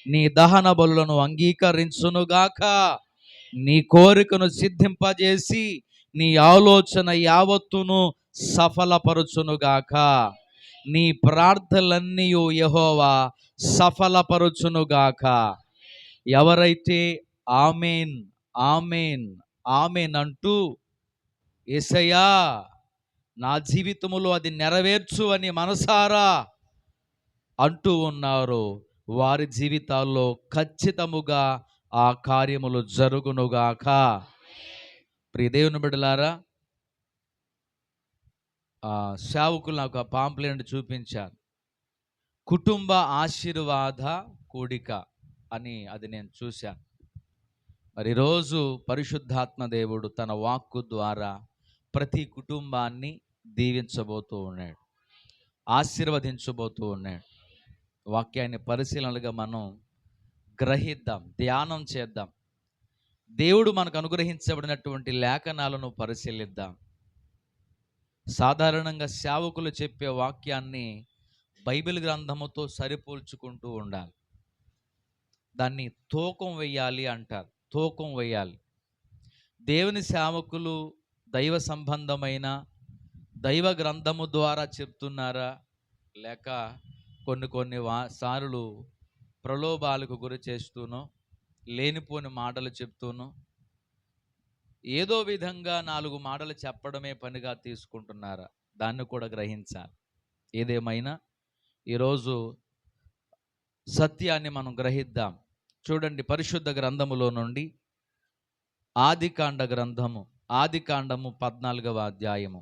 నీ దహన బలులను అంగీకరించునుగాక, నీ కోరికను సిద్ధింపజేసి నీ ఆలోచన యావత్తును సఫలపరుచునుగాక. నీ ప్రార్థనలన్నీ యెహోవా సఫలపరుచునుగాక. ఎవరైతే ఆమేన్ ఆమేన్ ఆమేన్ అంటూ యేసయ్యా నా జీవితములో అది నెరవేర్చు అని మనసారా అంటూ ఉన్నారో వారి జీవితాల్లో ఖచ్చితముగా ఆ కార్యములు జరుగునుగాక. ప్రియ దేవుని బిడ్డలారా, సేవకులు నాకు ఆ పాంప్లెంట్ చూపించారు. కుటుంబ ఆశీర్వాద కూడిక అని అది నేను చూశాను. మరి ఈరోజు పరిశుద్ధాత్మ దేవుడు తన వాక్కు ద్వారా ప్రతి కుటుంబాన్ని దీవించబోతూ ఉన్నాడు, ఆశీర్వదించబోతూ ఉన్నాడు. వాక్యాన్ని పరిశీలనలుగా మనం గ్రహిద్దాం, ధ్యానం చేద్దాం. దేవుడు మనకు అనుగ్రహించబడినటువంటి లేఖనాలను పరిశీలిద్దాం. సాధారణంగా సేవకులు చెప్పే వాక్యాన్ని బైబిల్ గ్రంథముతో సరిపోల్చుకుంటూ ఉండాలి. దాన్ని తూకం వేయాలి అంటారు, తూకం వేయాలి. దేవుని సేవకులు దైవ సంబంధమైన దైవ గ్రంథము ద్వారా చెప్తున్నారా, లేక కొన్ని సార్లు ప్రలోభాలకు గురి చేస్తూనో లేనిపోని మాటలు చెప్తూనో ఏదో విధంగా 4 మాటలు చెప్పడమే పనిగా తీసుకుంటున్నారా, దాన్ని కూడా గ్రహించాలి. ఏదేమైనా ఈరోజు సత్యాన్ని మనం గ్రహిద్దాం. చూడండి, పరిశుద్ధ గ్రంథములో నుండి ఆదికాండ గ్రంథము, ఆదికాండము 14వ అధ్యాయము,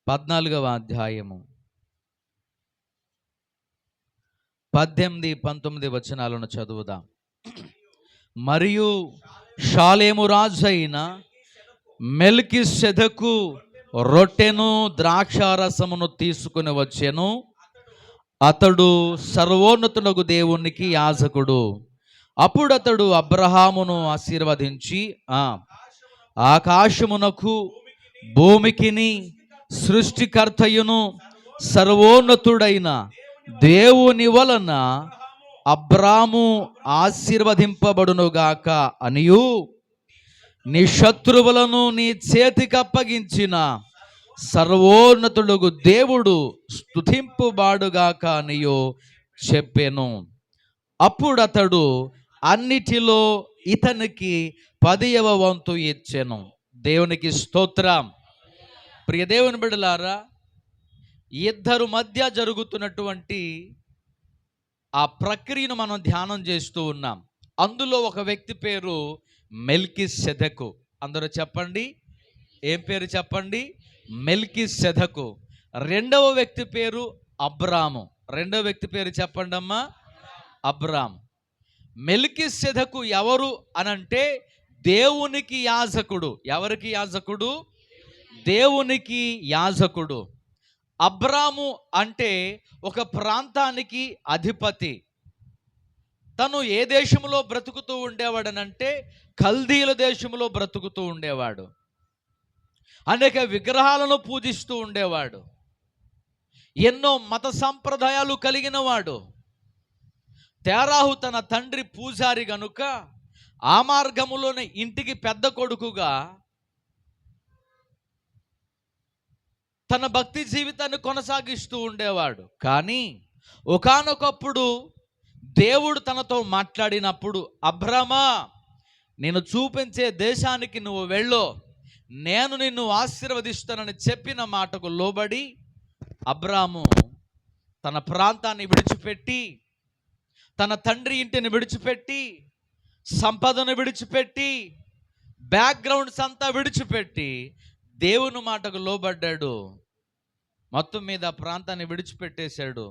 14వ అధ్యాయము 18, 19 వచనాలను చదువుదాం. మరియు షాలేము రాజైన మెల్కీసెదెకు రొట్టెను ద్రాక్షారసమును తీసుకుని వచ్చెను. అతడు సర్వోన్నతునకు దేవునికి యాజకుడు. అప్పుడు అతడు అబ్రహామును ఆశీర్వదించి ఆకాశమునకు భూమికిని సృష్టికర్తయును సర్వోన్నతుడైన దేవుని వలన అబ్రాము ఆశీర్వదింపబడునుగాక అనియు, నీ శత్రువులను నీ చేతికి అప్పగించిన సర్వోన్నతుడుగు దేవుడు స్తుతింపుబాడుగాక అనియు చెప్పెను. అప్పుడు అతడు అన్నిటిలో ఇతనికి 10వ వంతు ఇచ్చెను. దేవునికి స్తోత్రం. ప్రియ దేవుని బిడ్డలారా, ఇద్దరు మధ్య జరుగుతున్నటువంటి ఆ ప్రక్రియను మనం ధ్యానం చేస్తూ ఉన్నాం. అందులో ఒక వ్యక్తి పేరు మెల్కీసెదెకు. అందరూ చెప్పండి, ఏం పేరు చెప్పండి? మెల్కీసెదెకు. రెండవ వ్యక్తి పేరు అబ్రాము. రెండవ వ్యక్తి పేరు చెప్పండి అమ్మా, అబ్రాము. మెల్కీసెదెకు ఎవరు అనంటే దేవునికి యాజకుడు. ఎవరికి యాజకుడు? దేవునికి యాజకుడు. అబ్రాము అంటే ఒక ప్రాంతానికి అధిపతి. తను ఏ దేశంలో బ్రతుకుతూ ఉండేవాడనంటే కల్దీల దేశంలో బ్రతుకుతూ ఉండేవాడు. అనేక విగ్రహాలను పూజిస్తూ ఉండేవాడు. ఎన్నో మత సంప్రదాయాలు కలిగిన వాడు. తేరాహు తన తండ్రి పూజారి గనుక ఆ మార్గములోనే ఇంటికి పెద్ద కొడుకుగా తన భక్తి జీవితాన్ని కొనసాగిస్తూ ఉండేవాడు. కానీ ఒకానొకప్పుడు దేవుడు తనతో మాట్లాడినప్పుడు, అబ్రామా, నేను చూపించే దేశానికి నువ్వు వెళ్ళు, నేను నిన్ను ఆశీర్వదిస్తానని చెప్పిన మాటకు లోబడి అబ్రాము తన ప్రాంతాన్ని విడిచిపెట్టి, తన తండ్రి ఇంటిని విడిచిపెట్టి, సంపదను విడిచిపెట్టి, బ్యాక్గ్రౌండ్స్ అంతా విడిచిపెట్టి దేవుని మాటకు లోబడ్డాడు. మొత్తం మీద ప్రాంతాన్ని విడిచిపెట్టేశాడు.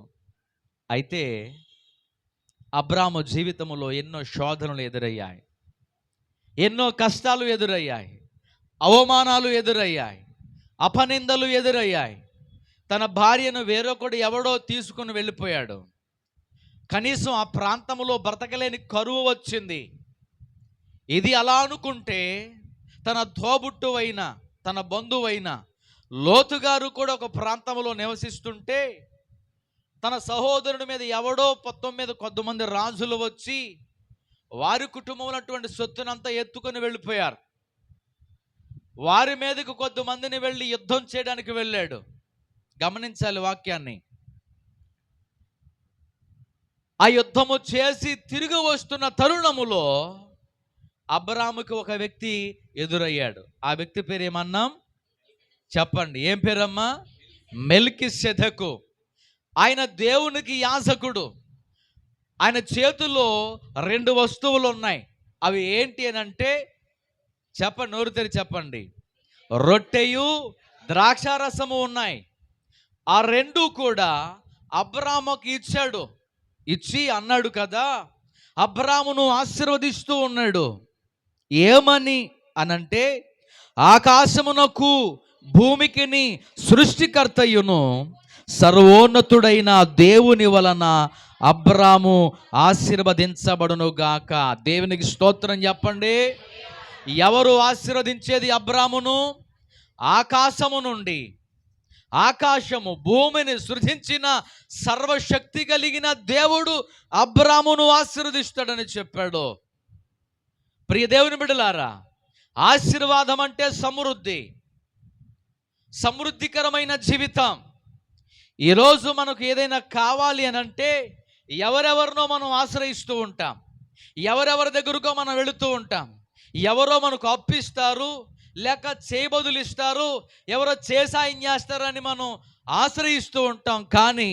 అయితే అబ్రాము జీవితంలో ఎన్నో శోధనలు ఎదురయ్యాయి, ఎన్నో కష్టాలు ఎదురయ్యాయి, అవమానాలు ఎదురయ్యాయి, అపనిందలు ఎదురయ్యాయి. తన భార్యను వేరొకడు ఎవడో తీసుకుని వెళ్ళిపోయాడు. కనీసం ఆ ప్రాంతంలో బ్రతకలేని కరువు వచ్చింది. ఇది అలా అనుకుంటే తన తోబుట్టువైన, తన బంధువైన లోతు గారు కూడా ఒక ప్రాంతంలో నివసిస్తుంటే తన సహోదరుడి మీద ఎవడో మొత్తం మీద కొంతమంది రాజులు వచ్చి వారి కుటుంబంలో అటువంటి సొత్తునంతా ఎత్తుకొని వెళ్ళిపోయారు. వారి మీదకు కొంతమందిని వెళ్ళి యుద్ధం చేయడానికి వెళ్ళాడు. గమనించాలి వాక్యాన్ని. ఆ యుద్ధము చేసి తిరిగి వస్తున్న తరుణములో అబ్రాముకి ఒక వ్యక్తి ఎదురయ్యాడు. ఆ వ్యక్తి పేరు ఏమన్నాం? చెప్పండి, ఏం పేరమ్మా? మెల్కీసెదెకు. ఆయన దేవునికి యాజకుడు. ఆయన చేతిలో 2 వస్తువులు ఉన్నాయి. అవి ఏంటి అని అంటే, చెప్పండి, నోరు తెరి చెప్పండి. రొట్టెయు ద్రాక్షారసము ఉన్నాయి. ఆ 2 కూడా అబ్రాముకి ఇచ్చాడు. ఇచ్చి అన్నాడు కదా, అబ్రామును ఆశీర్వదిస్తూ ఉన్నాడు. ఏమని అనంటే, ఆకాశమునకు భూమికిని సృష్టికర్తయును సర్వోన్నతుడైన దేవుని వలన అబ్రాము ఆశీర్వదించబడును గాక. దేవునికి స్తోత్రం చెప్పండి. ఎవరు ఆశీర్వదించేది అబ్రామును? ఆకాశము నుండి, ఆకాశము భూమిని సృజించిన సర్వశక్తి కలిగిన దేవుడు అబ్రామును ఆశీర్వదిస్తాడని చెప్పాడు. ప్రియ దేవుని బిడ్డలారా, ఆశీర్వాదం అంటే సమృద్ధి, సమృద్ధికరమైన జీవితం. ఈరోజు మనకు ఏదైనా కావాలి అని అంటే ఎవరెవరినో మనం ఆశ్రయిస్తూ ఉంటాం, ఎవరెవరి దగ్గరకో మనం వెళుతూ ఉంటాం. ఎవరో మనకు అప్పిస్తారు, లేక చేయబదులిస్తారు, ఎవరో చేసాయం చేస్తారని మనం ఆశ్రయిస్తూ ఉంటాం. కానీ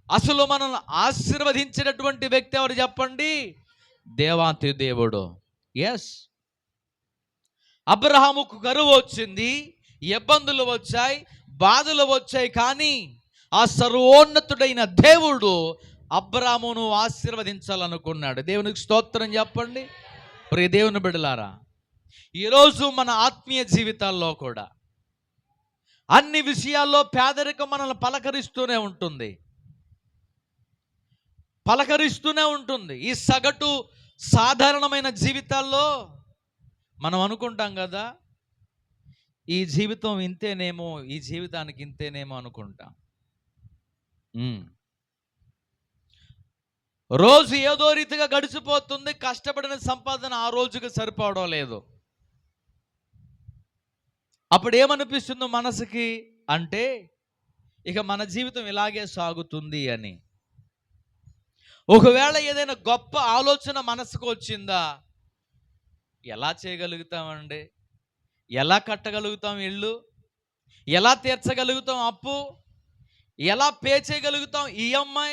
అసలు మనల్ని ఆశీర్వదించినటువంటి వ్యక్తి ఎవరు చెప్పండి? దేవాతి దేవుడు. ఎస్, అబ్రహాముకు కరువు వచ్చింది, ఇబ్బందులు వచ్చాయి, బాధలు వచ్చాయి. కానీ ఆ సర్వోన్నతుడైన దేవుడు అబ్రామును ఆశీర్వదించాలనుకున్నాడు. దేవునికి స్తోత్రం చెప్పండి. ప్రియ దేవుని బిడ్డలారా, ఈరోజు మన ఆత్మీయ జీవితాల్లో కూడా అన్ని విషయాల్లో పేదరికం మనల్ని పలకరిస్తూనే ఉంటుంది. ఈ సగటు సాధారణమైన జీవితాల్లో మనం అనుకుంటాం కదా, ఈ జీవితం ఇంతేనేమో, ఈ జీవితానికి ఇంతేనేమో అనుకుంటాం. రోజు ఏదో రీతిగా గడిచిపోతుంది, కష్టపడిన సంపాదన ఆ రోజుకి సరిపోవడం లేదు. అప్పుడు ఏమనిపిస్తుందో మనసుకి అంటే, ఇక మన జీవితం ఇలాగే సాగుతుంది అని. ఒకవేళ ఏదైనా గొప్ప ఆలోచన మనసుకు వచ్చిందా, ఎలా చేయగలుగుతామండి, ఎలా కట్టగలుగుతాం ఇల్లు, ఎలా తీర్చగలుగుతాం అప్పు, ఎలా పే చేయగలుగుతాం ఈఎంఐ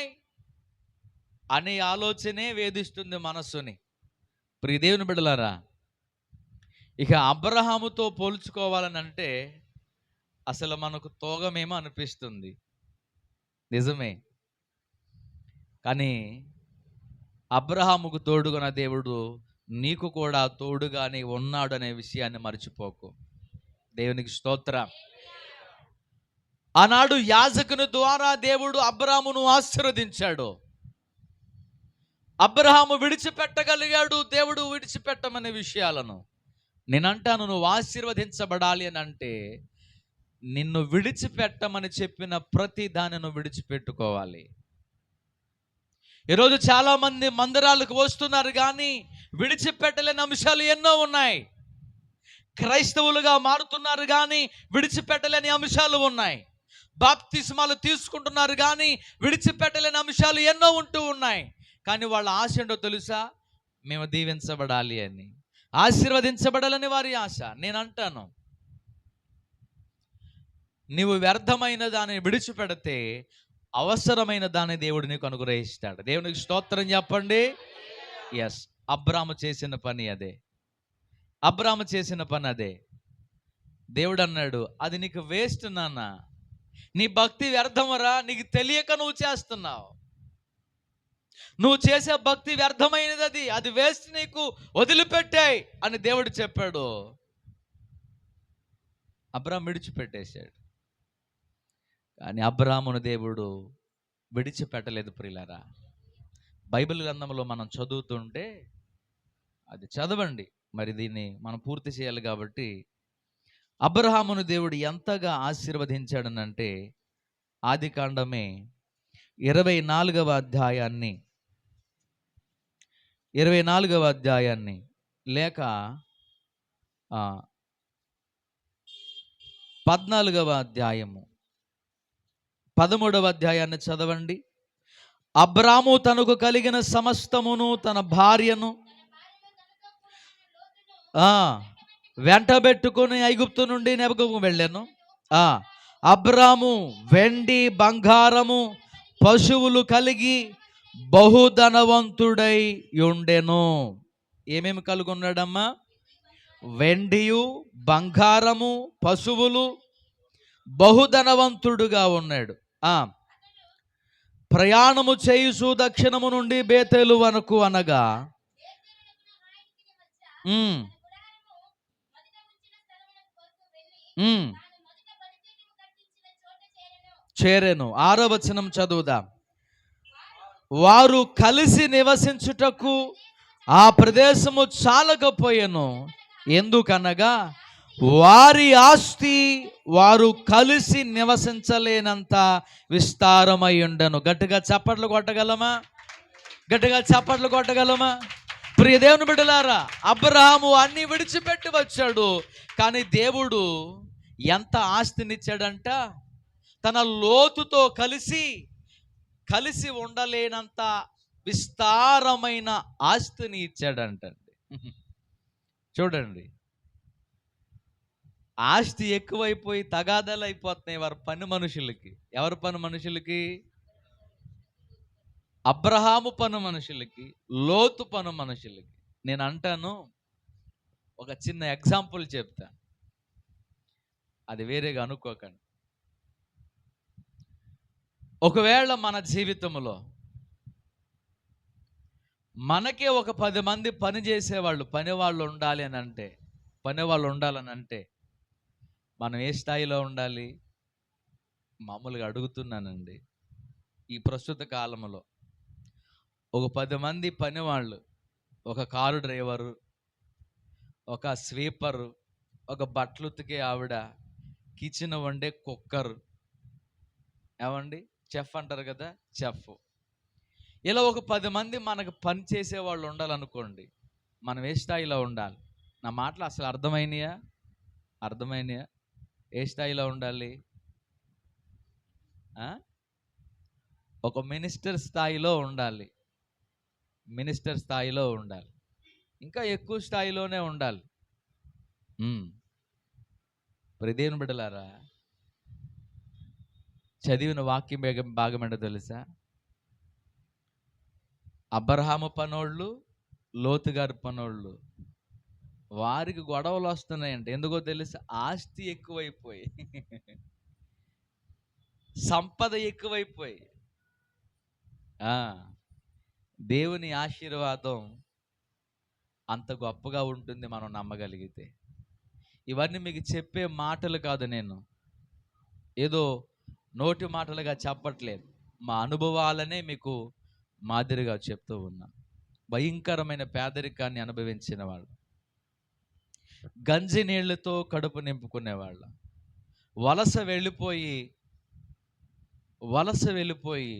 అనే ఆలోచనే వేధిస్తుంది మనస్సుని. ప్రియ దేవుని బిడ్డలారా, ఇక అబ్రహాముతో పోల్చుకోవాలని అంటే అసలు మనకు తోగమేమో అనిపిస్తుంది, నిజమే. కానీ అబ్రహాముకు తోడుగా దేవుడు నీకు కూడా తోడుగానే ఉన్నాడు అనే విషయాన్ని మర్చిపోకు. దేవునికి స్తోత్రం. ఆనాడు యాజకుని ద్వారా దేవుడు అబ్రాహామును ఆశీర్వదించాడు. అబ్రహాము విడిచిపెట్టగలిగాడు, దేవుడు విడిచిపెట్టమనే విషయాలను. నేనంటాను, నువ్వు ఆశీర్వదించబడాలి అని అంటే నిన్ను విడిచిపెట్టమని చెప్పిన ప్రతి దాన్ని నువ్వు విడిచిపెట్టుకోవాలి. ఈరోజు చాలామంది మందిరాలకు వస్తున్నారు కానీ విడిచిపెట్టలేని అంశాలు ఎన్నో ఉన్నాయి. క్రైస్తవులుగా మారుతున్నారు కానీ విడిచిపెట్టలేని అంశాలు ఉన్నాయి. బాప్తిస్మాలు తీసుకుంటున్నారు కానీ విడిచిపెట్టలేని అంశాలు ఎన్నో ఉంటూ ఉన్నాయి. కానీ వాళ్ళ ఆశ ఏంటో తెలుసా? మేము దీవించబడాలి అని, ఆశీర్వదించబడాలని వారి ఆశ. నేను అంటాను, నీవు వ్యర్థమైన దాన్ని విడిచిపెడితే అవసరమైన దాన్ని దేవుడు నీకు అనుగ్రహిస్తాడు. దేవునికి స్తోత్రం చెప్పండి. ఎస్, అబ్రాము చేసిన పని అదే. దేవుడు అన్నాడు, అది నీకు వేస్ట్ నాన్న, నీ భక్తి వ్యర్థమరా, నీకు తెలియక నువ్వు చేస్తున్నావు, నువ్వు చేసే భక్తి వ్యర్థమైనది, అది వేస్ట్, నీకు వదిలిపెట్టాయి అని దేవుడు చెప్పాడు. అబ్రాము విడిచిపెట్టేశాడు. కానీ అబ్రామును దేవుడు విడిచిపెట్టలేదు. ప్రియులారా, బైబిల్ గ్రంథంలో మనం చదువుతుంటే, అది చదవండి, మరి దీన్ని మనం పూర్తి చేయాలి కాబట్టి, అబ్రహామును దేవుడు ఎంతగా ఆశీర్వదించాడనంటే, ఆదికాండమే 24వ అధ్యాయాన్ని 24వ అధ్యాయాన్ని లేక 14వ అధ్యాయము 13వ అధ్యాయాన్ని చదవండి. అబ్రాము తనకు కలిగిన సమస్తమును తన భార్యను వెంటబెట్టుకుని ఐగుప్తు నుండి నెబుకు వెళ్ళాను. అబ్రాము వెండి బంగారము పశువులు కలిగి బహుధనవంతుడై ఉండెను. ఏమేమి కలిగి ఉన్నాడమ్మా? వెండియు బంగారము పశువులు, బహుధనవంతుడుగా ఉన్నాడు. ప్రయాణము చేయుచు దక్షిణము నుండి బేతేలు వరకు అనగా చేరెను. 6వ వచనం చదువుదాం. వారు కలిసి నివసించుటకు ఆ ప్రదేశము చాలకపోయెను. ఎందుకనగా వారి ఆస్తి వారు కలిసి నివసించలేనంత విస్తారమై ఉండను. గట్టిగా చప్పట్లు కొట్టగలమా? గట్టిగా చప్పట్లు కొట్టగలమా? ప్రియ దేవుని బిడ్డలారా, అబ్రహాము అన్ని విడిచిపెట్టి వచ్చాడు. కానీ దేవుడు ఎంత ఆస్తినిచ్చాడంట? తన లోతుతో కలిసి ఉండలేనంత విస్తారమైన ఆస్తిని ఇచ్చాడంటండి. చూడండి, ఆస్తి ఎక్కువైపోయి తగాదాలు అయిపోతున్నాయి వారి పని మనుషులకి. ఎవరి పని మనుషులకి? అబ్రహాము పను మనుషులకి, లోతు పను మనుషులకి. నేను అంటాను, ఒక చిన్న ఎగ్జాంపుల్ చెప్తా, అది వేరేగా అనుకోకండి. ఒకవేళ మన జీవితంలో మనకే ఒక 10 మంది పని చేసేవాళ్ళు, పనివాళ్ళు ఉండాలని అంటే మనం ఏ స్థాయిలో ఉండాలి? మామూలుగా అడుగుతున్నానండి. ఈ ప్రస్తుత కాలంలో ఒక 10 మంది పనివాళ్ళు, ఒక కారు డ్రైవరు, ఒక స్వీపరు, ఒక బట్టలు ఉతికే ఆవిడ, కిచెన్ వండే కుక్కర్, ఏమండి చెఫ్ అంటారు కదా, చెఫ్, ఇలా ఒక 10 మంది మనకు పని చేసేవాళ్ళు ఉండాలనుకోండి. మనం ఏ స్థాయిలో ఉండాలి? నా మాటలు అసలు అర్థమైనయా? ఏ స్థాయిలో ఉండాలి? ఒక మినిస్టర్ స్థాయిలో ఉండాలి. ఇంకా ఎక్కువ స్థాయిలోనే ఉండాలి. దేవుని బిడ్డలారా, చదివిన వాక్యం భాగం ఏంటో తెలుసా? అబ్రహాము పనోళ్ళు, లోతు గారి పనోళ్ళు, వారికి గొడవలు వస్తున్నాయంటే ఎందుకో తెలుసా? ఆస్తి ఎక్కువైపోయి, సంపద ఎక్కువైపోయి. దేవుని ఆశీర్వాదం అంత గొప్పగా ఉంటుంది మనం నమ్మగలిగితే. ఇవన్నీ మీకు చెప్పే మాటలు కాదు, నేను ఏదో నోటి మాటలుగా చెప్పట్లేదు, మా అనుభవాలనే మీకు మాదిరిగా చెప్తూ ఉన్నా. భయంకరమైన పేదరికాన్ని అనుభవించిన వాళ్ళు, గంజి నీళ్లతో కడుపు నింపుకునేవాళ్ళు, వలస వెళ్ళిపోయి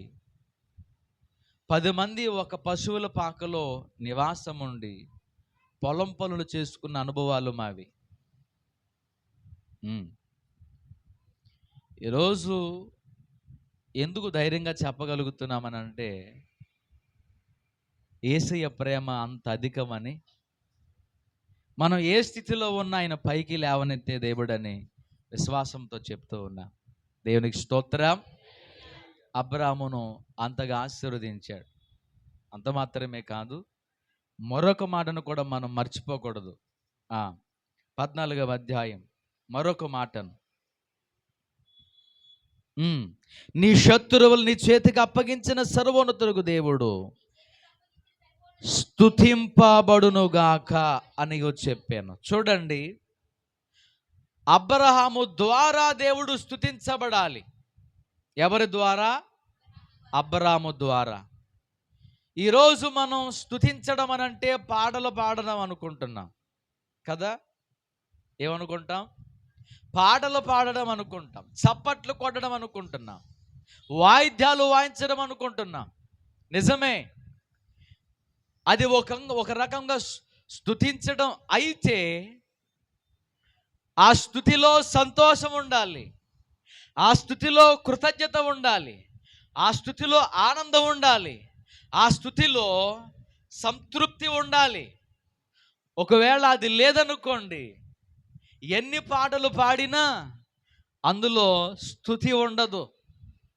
10 మంది ఒక పశువుల పాకలో నివాసం ఉండి పొలం పనులు చేసుకున్న అనుభవాలు మావి. ఈరోజు ఎందుకు ధైర్యంగా చెప్పగలుగుతున్నామనంటే, యేసయ్య ప్రేమ అంత అధికమని, మనం ఏ స్థితిలో ఉన్నా ఆయన పైకి లేవనెత్తే దేవుడని విశ్వాసంతో చెప్తూ ఉన్నా. దేవునికి స్తోత్రం. అబ్రామును అంతగా ఆశీర్వదించాడు. అంత మాత్రమే కాదు, మరొక మాటను కూడా మనం మర్చిపోకూడదు. 14వ అధ్యాయం మరొక మాటను, నీ శత్రువులు నీ చేతికి అప్పగించిన సర్వోన్నతులకు దేవుడు స్తుతింపబడునుగాక అని చెప్పాను. చూడండి, అబ్రహాము ద్వారా దేవుడు స్తుతించబడాలి. ఎవరి ద్వారా? అబ్రహాము ద్వారా. ఈరోజు మనం స్తుతించడం అనంటే పాటలు పాడడం అనుకుంటున్నాం కదా. ఏమనుకుంటాం? పాటలు పాడడం అనుకుంటాం, చప్పట్లు కొట్టడం అనుకుంటున్నాం. వాయిద్యాలు వాయించడం అనుకుంటున్నాం. నిజమే, అది ఒక రకంగా స్తుతించడం. అయితే ఆ స్తుతిలో సంతోషం ఉండాలి, ఆ స్తుతిలో కృతజ్ఞత ఉండాలి, ఆ స్తుతిలో ఆనందం ఉండాలి, ఆ స్తుతిలో సంతృప్తి ఉండాలి. ఒకవేళ అది లేదనుకోండి, ఎన్ని పాటలు పాడినా అందులో స్తుతి ఉండదు.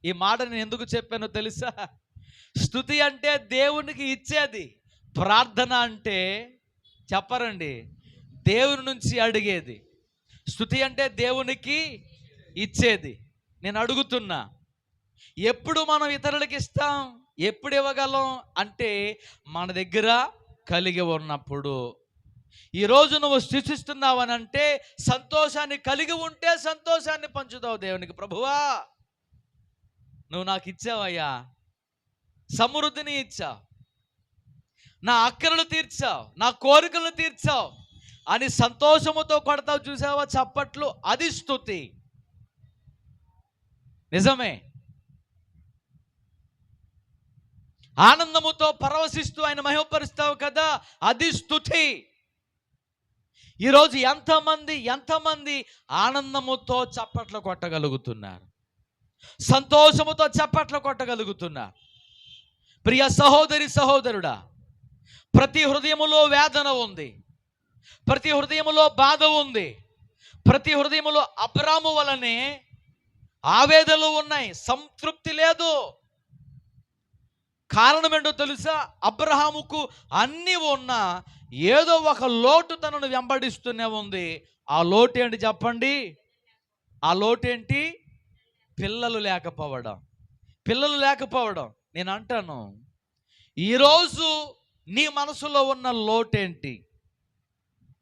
ఈ మాట నేను ఎందుకు చెప్పానో తెలుసా? స్తుతి అంటే దేవునికి ఇచ్చేది, ప్రార్థన అంటే చెప్పరండి దేవుని నుంచి అడిగేది. స్తుతి అంటే దేవునికి ఇచ్చేది. నేను అడుగుతున్నా, ఎప్పుడు మనం ఇతరులకు ఇస్తాం, ఎప్పుడు ఇవ్వగలం అంటే మన దగ్గర కలిగి ఉన్నప్పుడు. ఈరోజు నువ్వు స్తుతిస్తున్నావు అని అంటే సంతోషాన్ని కలిగి ఉంటే సంతోషాన్ని పంచుతావు దేవునికి. ప్రభువా, నువ్వు నాకు ఇచ్చావయ్యా, సమృద్ధిని ఇచ్చావు, నా అక్కరలు తీర్చావు, నా కోరికలను తీర్చావు అని సంతోషముతో కొడతావు. చూసావా చప్పట్లు? అది స్తుతి. నిజమే, ఆనందముతో పరవశిస్తూ ఆయన మహిమపరుస్తావు కదా, అది స్తుతి. ఈరోజు ఎంతమంది ఆనందముతో చప్పట్లు కొట్టగలుగుతున్నారు, సంతోషముతో చప్పట్లు కొట్టగలుగుతున్నారు? ప్రియ సహోదరి సహోదరుడా, ప్రతి హృదయములో వేదన ఉంది, ప్రతి హృదయములో బాధ ఉంది, ప్రతి హృదయములో అబ్రాము వలనే ఆవేదనలు ఉన్నాయి, సంతృప్తి లేదు. కారణం ఏంటో తెలుసా? అబ్రహాముకు అన్నీ ఉన్నా ఏదో ఒక లోటు తనను వెంబడిస్తూనే ఉంది. ఆ లోటు ఏంటి చెప్పండి? ఆ లోటు ఏంటి? పిల్లలు లేకపోవడం. పిల్లలు లేకపోవడం. నేను అంటాను, ఈరోజు నీ మనసులో ఉన్న లోటేంటి?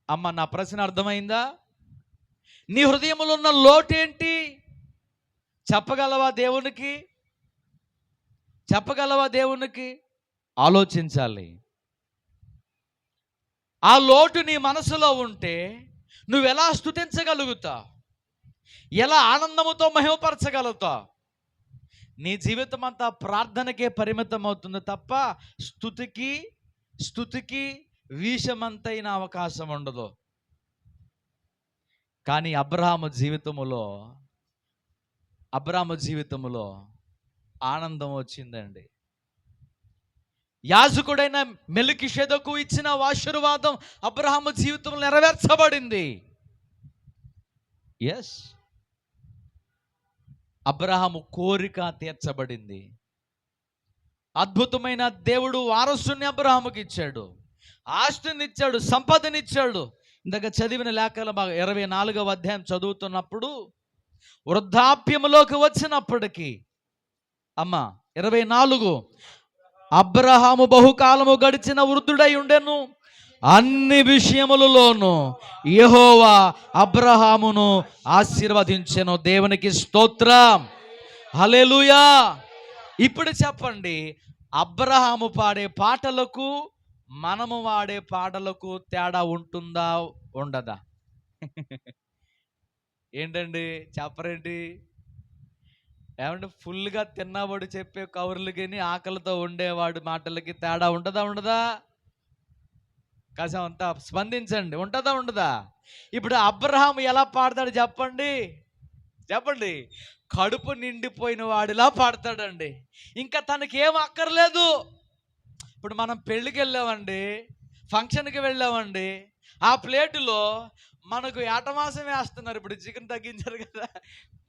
అమ్మ, నా ప్రశ్న అర్థమైందా? నీ హృదయంలో ఉన్న లోటేంటి? చెప్పగలవా దేవునికి? చెప్పగలవా దేవునికి? ఆలోచించాలి. ఆ లోటు నీ మనసులో ఉంటే నువ్వు ఎలా స్తుతించగలుగుతావు? ఎలా ఆనందముతో మహిమపరచగలుగుతావు? నీ జీవితం అంతా ప్రార్థనకే పరిమితం అవుతుంది తప్ప స్తుతికి విషమంతైన అవకాశం ఉండదు. కానీ అబ్రహాము జీవితములో ఆనందం వచ్చిందండి. యాజకుడైన మెల్కీషెదెకు ఇచ్చిన ఆశీర్వాదం అబ్రహాము జీవితంలో నెరవేర్చబడింది. ఎస్, అబ్రహాము కోరిక తీర్చబడింది. అద్భుతమైన దేవుడు వారసుని అబ్రహాముకి ఇచ్చాడు, ఆస్తినిచ్చాడు, సంపదనిచ్చాడు. ఇందాక చదివిన లేఖల 24వ అధ్యాయం చదువుతున్నప్పుడు వృద్ధాప్యములోకి వచ్చినప్పటికీ 24, అబ్రహాము బహుకాలము గడిచిన వృద్ధుడై ఉండెను, అన్ని విషయములలోనూ యెహోవా అబ్రహామును ఆశీర్వదించెను. దేవునికి స్తోత్రం, హల్లెలూయా. ఇప్పుడు చెప్పండి, అబ్రహాము పాడే పాటలకు మనము వాడే పాటలకు తేడా ఉంటుందా ఉండదా? ఏంటండి చెప్పరేంటి? ఏమంటే ఫుల్గా తిన్నవాడు చెప్పే కవర్లు కానీ ఆకలితో ఉండేవాడు మాటలకి తేడా ఉంటుందా ఉండదా? కాసం అంతా స్పందించండి, ఉంటుందా ఉండదా? ఇప్పుడు అబ్రహాం ఎలా పాడతాడు చెప్పండి? కడుపు నిండిపోయిన వాడిలా పాడతాడండి. ఇంకా తనకేం అక్కర్లేదు. ఇప్పుడు మనం పెళ్ళికి వెళ్ళామండి, ఫంక్షన్కి వెళ్ళామండి, ఆ ప్లేటులో మనకు ఏటమాసం వేస్తున్నారు. ఇప్పుడు చికెన్ తగ్గించారు కదా,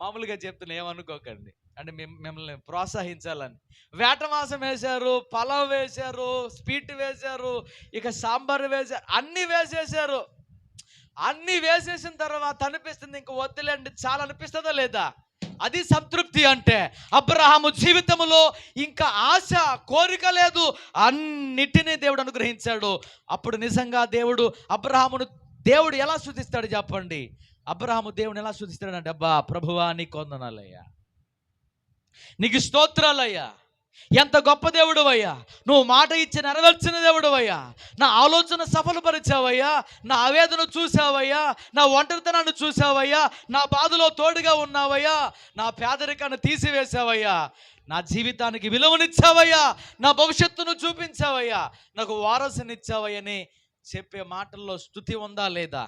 మామూలుగా చెప్తున్నా, ఏమనుకోకండి, అంటే మిమ్మల్ని ప్రోత్సహించాలని. వేటమాసం వేశారు, పలావ్ వేశారు, స్వీట్ వేశారు, ఇక సాంబార్ వేశారు, అన్నీ వేసేసారు. అన్నీ వేసేసిన తర్వాత అనిపిస్తుంది ఇంక వద్దులేండి చాలా, అనిపిస్తుందా లేదా? అది సంతృప్తి అంటే. అబ్రహాము జీవితంలో ఇంకా ఆశ, కోరిక లేదు, అన్నిటినీ దేవుడు అనుగ్రహించాడు. అప్పుడు నిజంగా దేవుడు ఎలా స్తుతిస్తాడు చెప్పండి? అబ్రహాము దేవుని ఎలా స్తుతిస్తాడంటే, అబ్బా ప్రభువా నీకు వందనాలయ్యా, నీకు స్తోత్రాలయ్యా, ఎంత గొప్ప దేవుడవయ్యా, నువ్వు మాట ఇచ్చి నెరవేర్చిన దేవుడవయ్యా, నా ఆలోచన సఫలపరిచావయ్యా, నా ఆవేదన చూసావయ్యా, నా ఒంటరితనాన్ని చూసావయ్యా, నా బాధలో తోడుగా ఉన్నావయ్యా, నా పేదరికాన్ని తీసివేసావయ్యా, నా జీవితానికి విలువనిచ్చావయ్యా, నా భవిష్యత్తును చూపించావయ్యా, నాకు వారసునిచ్చావయ్యని చెప్పే మాటల్లో స్తుతి ఉందా లేదా?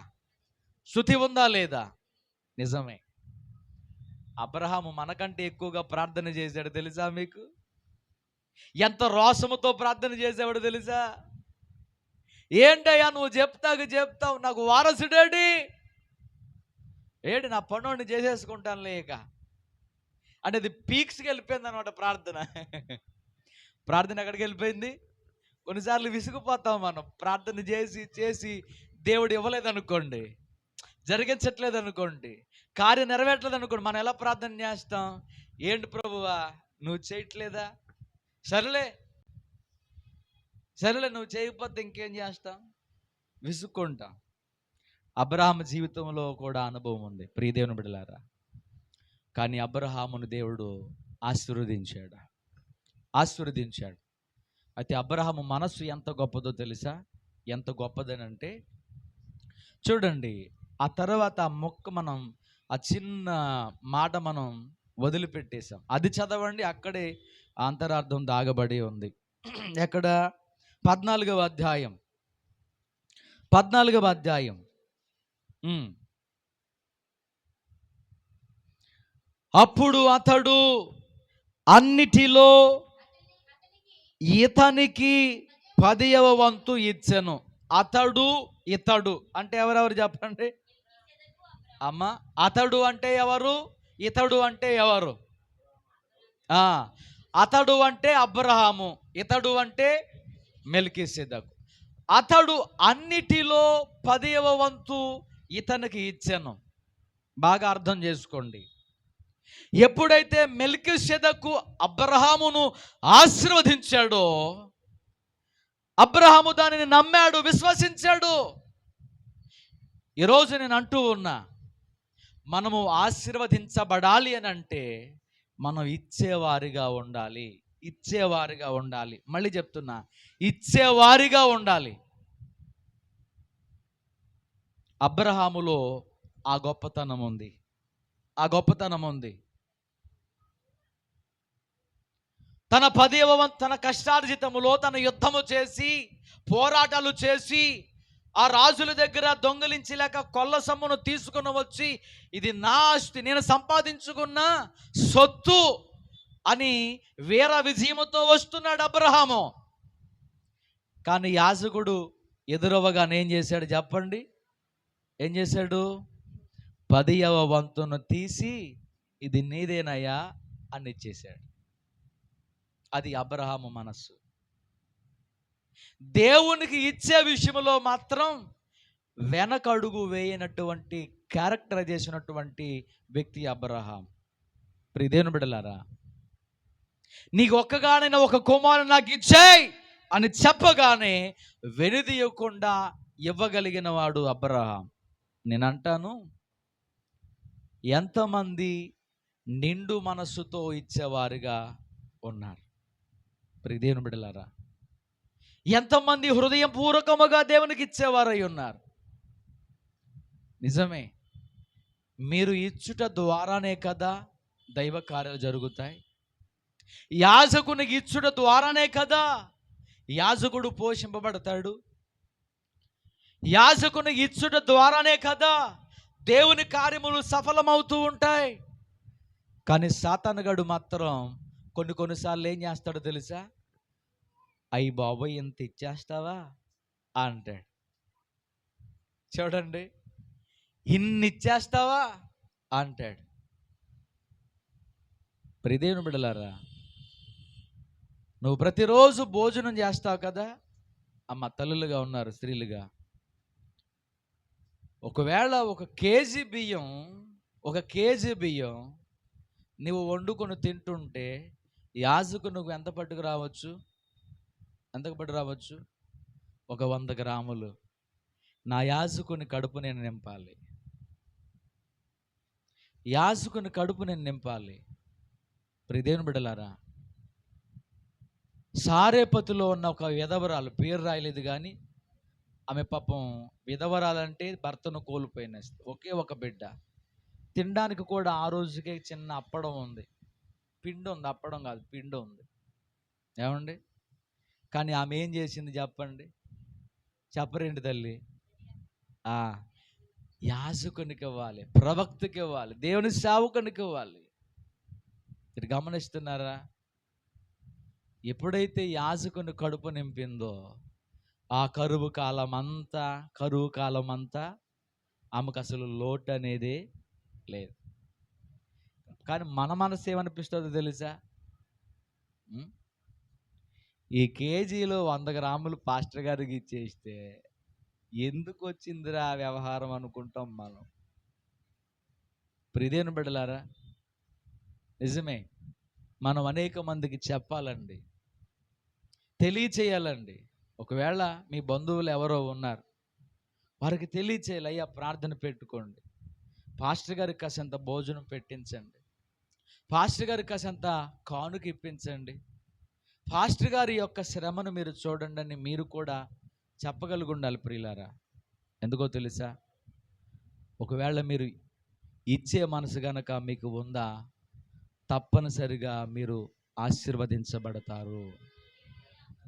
స్తుతి ఉందా లేదా? నిజమే. అబ్రహాము మనకంటే ఎక్కువగా ప్రార్థన చేశాడు తెలుసా మీకు? ఎంత రోషముతో ప్రార్థన చేసేవాడు తెలుసా? ఏంటయ్యా నువ్వు చెప్తావు, నాకు వారసుడేడి, ఏడి నా పనుడిని చేసేసుకుంటాను లేక అంటే అది పీక్స్కి వెళ్ళిపోయింది అనమాట ప్రార్థన. ప్రార్థన ఎక్కడికి వెళ్ళిపోయింది? కొన్నిసార్లు విసిగిపోతాం మనం, ప్రార్థన చేసి చేసి దేవుడు ఇవ్వలేదనుకోండి, జరిగించట్లేదు అనుకోండి, కార్యం నెరవేర్ట్లేదు అనుకోండి, మనం ఎలా ప్రార్థన చేస్తాం? ఏంటి ప్రభువా నువ్వు చేయట్లేదా? సరేలే నువ్వు చేయకపోతే ఇంకేం చేస్తాం? విసుక్కుంటాం. అబ్రహాము జీవితంలో కూడా అనుభవం ఉంది ప్రియదేవుని బిడ్డలారా. కానీ అబ్రహామును దేవుడు ఆశీర్వదించాడు. అయితే అబ్రహాము మనస్సు ఎంత గొప్పదో తెలుసా? ఎంత గొప్పదనంటే చూడండి, ఆ తర్వాత మనం ఆ చిన్న మాట మనం వదిలిపెట్టేశాం. అది చదవండి, అక్కడే అంతరార్థం దాగబడి ఉంది. ఎక్కడ? 14వ అధ్యాయం. అప్పుడు అతడు అన్నిటిలో ఇతనికి 10వ వంతు ఇచ్చెను. ఇతడు అంటే ఎవరెవరు చెప్పండి అమ్మ? అతడు అంటే ఎవరు? ఇతడు అంటే ఎవరు? అతడు అంటే అబ్రహాము, ఇతడు అంటే మెల్కీసెదెకు. అతడు అన్నిటిలో 10వ వంతు ఇతనికి ఇచ్చెను. బాగా అర్థం చేసుకోండి. ఎప్పుడైతే మెల్కీసెదెకు అబ్రహామును ఆశీర్వదించాడో, అబ్రహాము దానిని నమ్మాడు, విశ్వసించాడు. ఈరోజు నేను అంటూ ఉన్నా, మనము ఆశీర్వదించబడాలి అని అంటే మనం ఇచ్చేవారిగా ఉండాలి. మళ్ళీ చెప్తున్నా, ఇచ్చేవారిగా ఉండాలి. అబ్రహాములో ఆ గొప్పతనం ఉంది. తన 10వ వంతు, తన కష్టార్జితములో తన యుద్ధము చేసి, పోరాటాలు చేసి, ఆ రాజుల దగ్గర దొంగలించలేక కొల్ల సొమ్మును తీసుకుని వచ్చి, ఇది నా ఆస్తి, నేను సంపాదించుకున్న సొత్తు అని వీర విజయముతో వస్తున్నాడు అబ్రహాము. కానీ యాజకుడు ఎదురవగానే ఏం చేశాడు చెప్పండి? ఏం చేశాడు? 10వ వంతును తీసి, ఇది నీదేనయ్యా అని ఇచ్చేశాడు. అది అబ్రహాము మనస్సు. దేవునికి ఇచ్చే విషయంలో మాత్రం వెనకడుగు వేయనటువంటి క్యారెక్టర్ చేసినటువంటి వ్యక్తి అబ్రహాం. ప్రియదేవుని బిడ్డలారా, నీకు ఒక్కగానైనా ఒక కుమారుడు నాకు ఇచ్చేయ్ అని చెప్పగానే వెనుదీయకుండా ఇవ్వగలిగిన వాడు అబ్రహాం. నేనంటాను, ఎంతమంది నిండు మనస్సుతో ఇచ్చేవారుగా ఉన్నారు? ప్రియదేవుని బిడ్డలారా, ఎంతమంది హృదయపూర్వకముగా దేవునికి ఇచ్చేవారై ఉన్నారు? నిజమే, మీరు ఇచ్చుట ద్వారానే కదా దైవ కార్యాలు జరుగుతాయి. యాజకునికి ఇచ్చుట ద్వారానే కదా యాజకుడు పోషింపబడతాడు. యాజకునికి ఇచ్చుట ద్వారానే కదా దేవుని కార్యములు సఫలమవుతూ ఉంటాయి. కానీ సాతానుగాడు మాత్రం కొన్నిసార్లు ఏం చేస్తాడో తెలుసా? అయ్యి బాబోయ్, ఇంత ఇచ్చేస్తావా అంటాడు. చూడండి, ఇన్ని ఇచ్చేస్తావా అంటాడు. ప్రియదేవుని బిడ్డలారా, నువ్వు ప్రతిరోజు భోజనం చేస్తావు కదా అమ్మ, తల్లులుగా ఉన్నారు, స్త్రీలుగా. ఒకవేళ ఒక కేజీ బియ్యం నువ్వు వండుకొని తింటుంటే యాజకు నువ్వు ఎంత పట్టుకు రావచ్చు? ఒక 100 గ్రాములు. నా యాజకుని కడుపు నేను నింపాలి. ప్రియదేవుని బిడ్డలారా, సారేపతిలో ఉన్న ఒక విధవరాలు, పేరు రాయలేదు కానీ, ఆమె పాపం విధవరాలంటే భర్తను కోల్పోయిన ఒకే ఒక బిడ్డ. తినడానికి కూడా ఆ రోజుకే చిన్న అప్పడం ఉంది, పిండి ఉంది, అప్పడం కాదు పిండి ఉంది. ఏమండి? కానీ ఆమె ఏం చేసింది చెప్పండి? చెప్పరేంటి తల్లి? యాజకునికి ఇవ్వాలి, ప్రవక్తకి ఇవ్వాలి, దేవుని సేవకునికి ఇవ్వాలి. మీరు గమనిస్తున్నారా? ఎప్పుడైతే యాజకుని కడుపు నింపిందో ఆ కరువు కాలం అంతా ఆమెకు అసలు లోటు అనేది లేదు. కానీ మన మనసు ఏమనిపిస్తుందో తెలుసా? ఈ కేజీలో 100 గ్రాములు పాస్టర్ గారికి ఇచ్చేస్తే ఎందుకు వచ్చిందిరా వ్యవహారం అనుకుంటాం మనం. ప్రియదేవుని బిడ్డలారా, నిజమే, మనం అనేక మందికి చెప్పాలండి, తెలియచేయాలండి. ఒకవేళ మీ బంధువులు ఎవరో ఉన్నారు, వారికి తెలియచేయాలి, అయ్యా ప్రార్థన పెట్టుకోండి, పాస్టర్ గారికి కాసంత భోజనం పెట్టించండి, పాస్టర్ గారికి కాసంత కానుక ఇప్పించండి, పాస్టర్ గారి యొక్క శ్రమను మీరు చూడండి అని మీరు కూడా చెప్పగలిగి ఉండాలి. ప్రియులారా, ఎందుకో తెలుసా? ఒకవేళ మీరు ఇచ్చే మనసు గనక మీకు ఉందా, తప్పనిసరిగా మీరు ఆశీర్వదించబడతారు,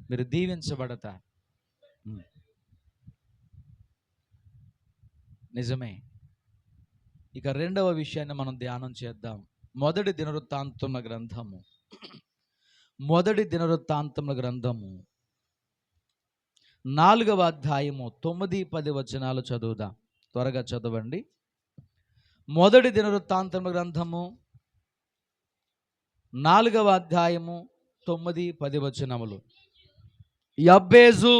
మీరు దీవించబడతారు. నిజమే. ఇక రెండవ విషయాన్ని మనం ధ్యానం చేద్దాం. మొదటి దినవృత్తాంతముల గ్రంథము 4వ అధ్యాయము 9-10 వచనాలు చదువుదాం. త్వరగా చదవండి. మొదటి దినవృత్తాంతముల గ్రంథము 4వ అధ్యాయము 9-10 వచనములు. యబ్బేజు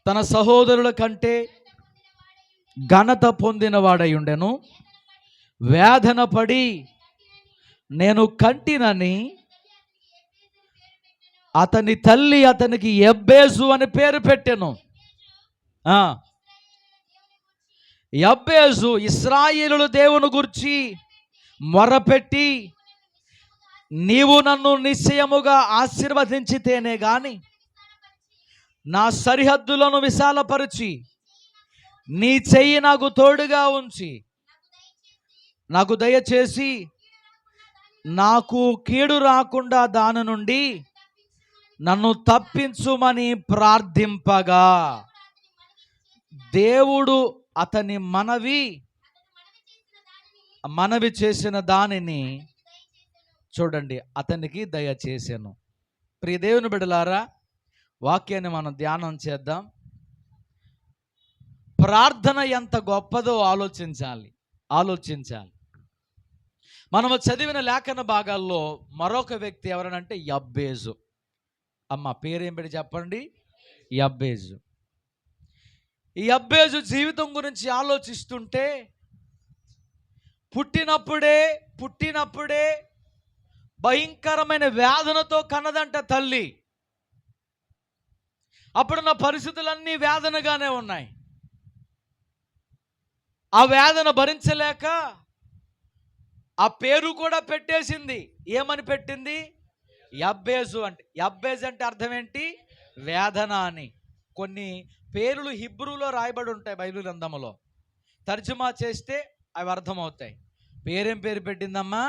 తన సహోదరుల కంటే ఘనత పొందినవాడై ఉండెను. వేదన పడి నేను కంటినని అతని తల్లి అతనికి యబ్బేజు అని పేరు పెట్టెను. యబ్బేజు ఇశ్రాయేలుల దేవుని గురించి మొరపెట్టి, నీవు నన్ను నిశ్చయముగా ఆశీర్వదించితేనే గాని నా సరిహద్దులను విశాలపరిచి నీ చెయ్యి నాకు తోడుగా ఉంచి నాకు దయచేసి నాకు కీడు రాకుండా దాని నుండి నన్ను తప్పించుమని ప్రార్థింపగా దేవుడు అతని మనవి చేసిన దానిని చూడండి, అతనికి దయచేసాను. ప్రియ దేవుని బిడ్డలారా, వాక్యాన్ని మనం ధ్యానం చేద్దాం. ప్రార్థన ఎంత గొప్పదో ఆలోచించాలి. మనము చదివిన లేఖన భాగాల్లో మరొక వ్యక్తి ఎవరనంటే యబ్బేజు. అమ్మ పేరేం పెట్టి చెప్పండి? యబ్బేజు. ఈ యబ్బేజు జీవితం గురించి ఆలోచిస్తుంటే పుట్టినప్పుడే భయంకరమైన వేదనతో కన్నదంట తల్లి. అప్పుడున్న పరిస్థితులన్నీ వేదనగానే ఉన్నాయి. ఆ వేదన భరించలేక ఆ పేరు కూడా పెట్టేసింది. ఏమని పెట్టింది? యబ్బేజు. యబ్బేజు అంటే అర్థం ఏంటి? వేదన అని. కొన్ని పేర్లు హిబ్రూలో రాయబడి ఉంటాయి బైబిల్ గ్రంథంలో. తర్జుమా చేస్తే అవి అర్థమవుతాయి. పేరేం పేరు పెట్టిందమ్మా?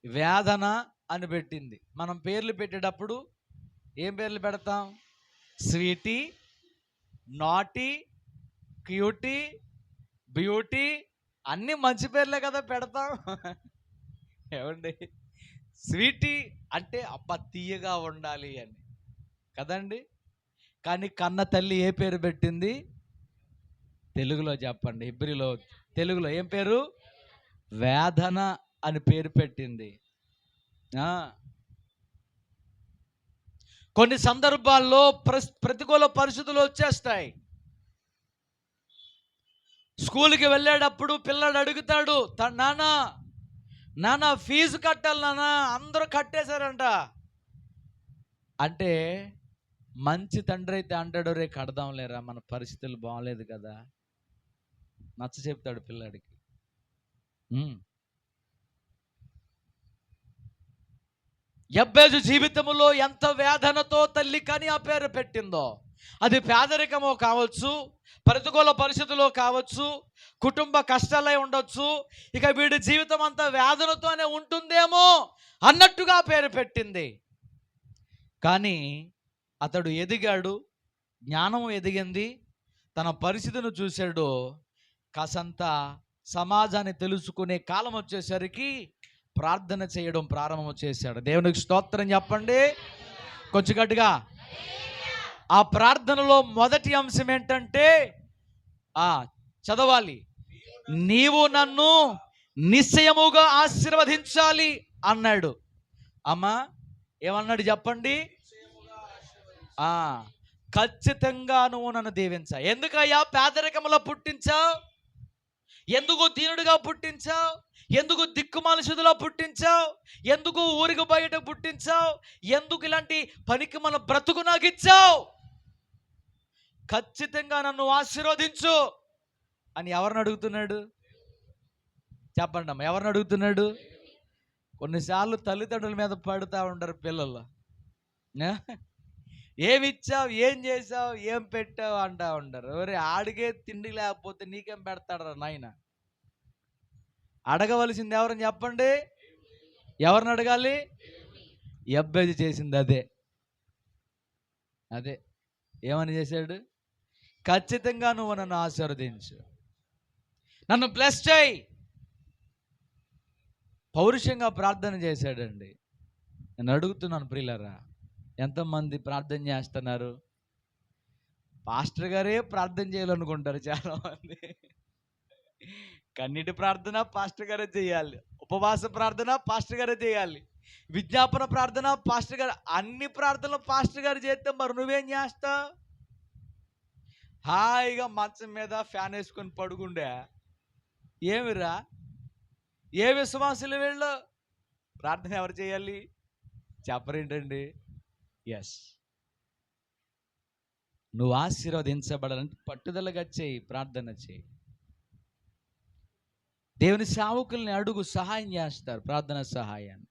వేదన అని పెట్టింది. మనం పేర్లు పెట్టేటప్పుడు ఏం పేర్లు పెడతాం? స్వీటీ, నాటీ, క్యూటీ, బ్యూటీ, అన్నీ మంచి పేర్లే కదా పెడతాం. ఏమండి? స్వీటీ అంటే అబ్బా తీయగా ఉండాలి అని కదండి. కానీ కన్న తల్లి ఏ పేరు పెట్టింది? తెలుగులో చెప్పండి, తెలుగులో ఏం పేరు? వేదన అని పేరు పెట్టింది. కొన్ని సందర్భాల్లో ప్రతికూల పరిస్థితులు వచ్చేస్తాయి. స్కూల్కి వెళ్ళేటప్పుడు పిల్లాడు అడుగుతాడు, నాన్న ఫీజు కట్టాలి నాన్న, అందరూ కట్టేశారంట అంటే మంచి తండ్రి అయితే అంటాడు, రే కడదాం లేరా, మన పరిస్థితులు బాగలేదు కదా, నచ్చ చెప్తాడు పిల్లాడికి. యబ్బేజు జీవితంలో ఎంత వేదనతో తల్లి కని ఆ పేరు పెట్టిందో, అది పేదరికమో కావచ్చు, ప్రతికూల పరిస్థితుల్లో కావచ్చు, కుటుంబ కష్టాలై ఉండొచ్చు, ఇక వీడి జీవితం అంతా వేదనతోనే ఉంటుందేమో అన్నట్టుగా పేరు పెట్టింది. కానీ అతడు ఎదిగాడు, జ్ఞానం ఎదిగింది, తన పరిస్థితిని చూశాడు. కాసంత సమాజాన్ని తెలుసుకునే కాలం వచ్చేసరికి ప్రార్థన చేయడం ప్రారంభం చేశాడు. దేవునికి స్తోత్రం చెప్పండి కొంచెం గట్టిగా. ఆ ప్రార్థనలో మొదటి అంశం ఏంటంటే చదవాలి, నీవు నన్ను నిశ్చయముగా ఆశీర్వదించాలి అన్నాడు. అమ్మా ఏమన్నాడు చెప్పండి? ఖచ్చితంగా నువ్వు నన్ను దీవించా. ఎందుకయ్యా పేదరికంలో పుట్టించావు? ఎందుకు దీనుడిగా పుట్టించావు? ఎందుకు దిక్కుమాలిషుదిలో పుట్టించావు? ఎందుకు ఊరికి బయట పుట్టించావు? ఎందుకు ఇలాంటి పనికి మన బ్రతుకు నాకు ఇచ్చావు? ఖచ్చితంగా నన్ను ఆశీర్వదించు అని ఎవరిని అడుగుతున్నాడు చెప్పండి అమ్మ, ఎవరిని అడుగుతున్నాడు? కొన్నిసార్లు తల్లిదండ్రుల మీద పడుతూ ఉంటారు పిల్లలు. ఏమిచ్చావు, ఏం చేసావు, ఏం పెట్టావు అంటూ ఉంటారు. ఎవరి ఆడిగే తిండి లేకపోతే నీకేం పెడతాడరా నాయన? అడగవలసింది ఎవరని చెప్పండి? ఎవరిని అడగాలి? యబ్బేజు చేసింది అదే. ఏమని చేశాడు? ఖచ్చితంగా నువ్వు నన్ను ఆశీర్వదించు, నన్ను బ్లెస్ చేయి. పౌరుషంగా ప్రార్థన చేశాడండి. నేను అడుగుతున్నాను ప్రియులారా, ఎంతమంది ప్రార్థన చేస్తున్నారు? పాస్టర్ గారే ప్రార్థన చేయాలనుకుంటారు చాలామంది. కన్నీటి ప్రార్థన పాస్టర్ గారే చేయాలి, ఉపవాస ప్రార్థన పాస్టర్ గారే చేయాలి, విజ్ఞాపన ప్రార్థన పాస్టర్ గారు, అన్ని ప్రార్థనలు పాస్టర్ గారు చేస్తే మరి నువ్వేం చేస్తావు? హాయిగా మంచం మీద ఫ్యాన్ వేసుకొని పడుకుండే ఏమిరా? ఏ విశ్వాసులు వీళ్ళు? ప్రార్థన ఎవరు చేయాలి చెప్పరేంటండి? ఎస్, నువ్వు ఆశీర్వదించబడాలంటే పట్టుదలగా చేయి, ప్రార్థన చేయి. దేవుని సేవకుల్ని అడుగు, సహాయం చేస్తారు, ప్రార్థన సహాయాన్ని.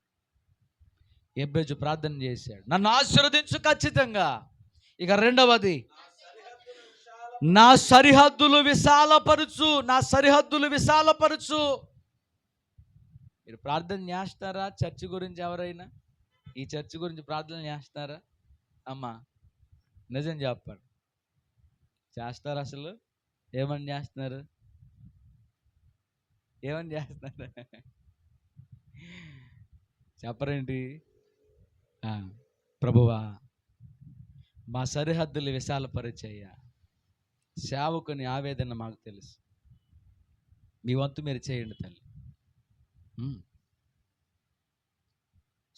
యబ్బేజు ప్రార్థన చేశాడు, నన్ను ఆశీర్వదించు ఖచ్చితంగా. ఇక రెండవది, నా సరిహద్దులు విశాలపరచు, నా సరిహద్దులు విశాలపరచు. మీరు ప్రార్థన చేస్తారా? చర్చి గురించి ఎవరైనా ఈ చర్చి గురించి ప్రార్థన చేస్తారా? అమ్మా నిజం చెప్పండి, చేస్తారు? అసలు ఏమని చేస్తున్నారు? ఏమని చేస్తున్నారు చెప్పరేంటి? ప్రభువా మా సరిహద్దులు విశాలపరిచయ్యా. సేవకుని ఆవేదన మాకు తెలుసు, మీ వంతు మీరు చేయండి తల్లి.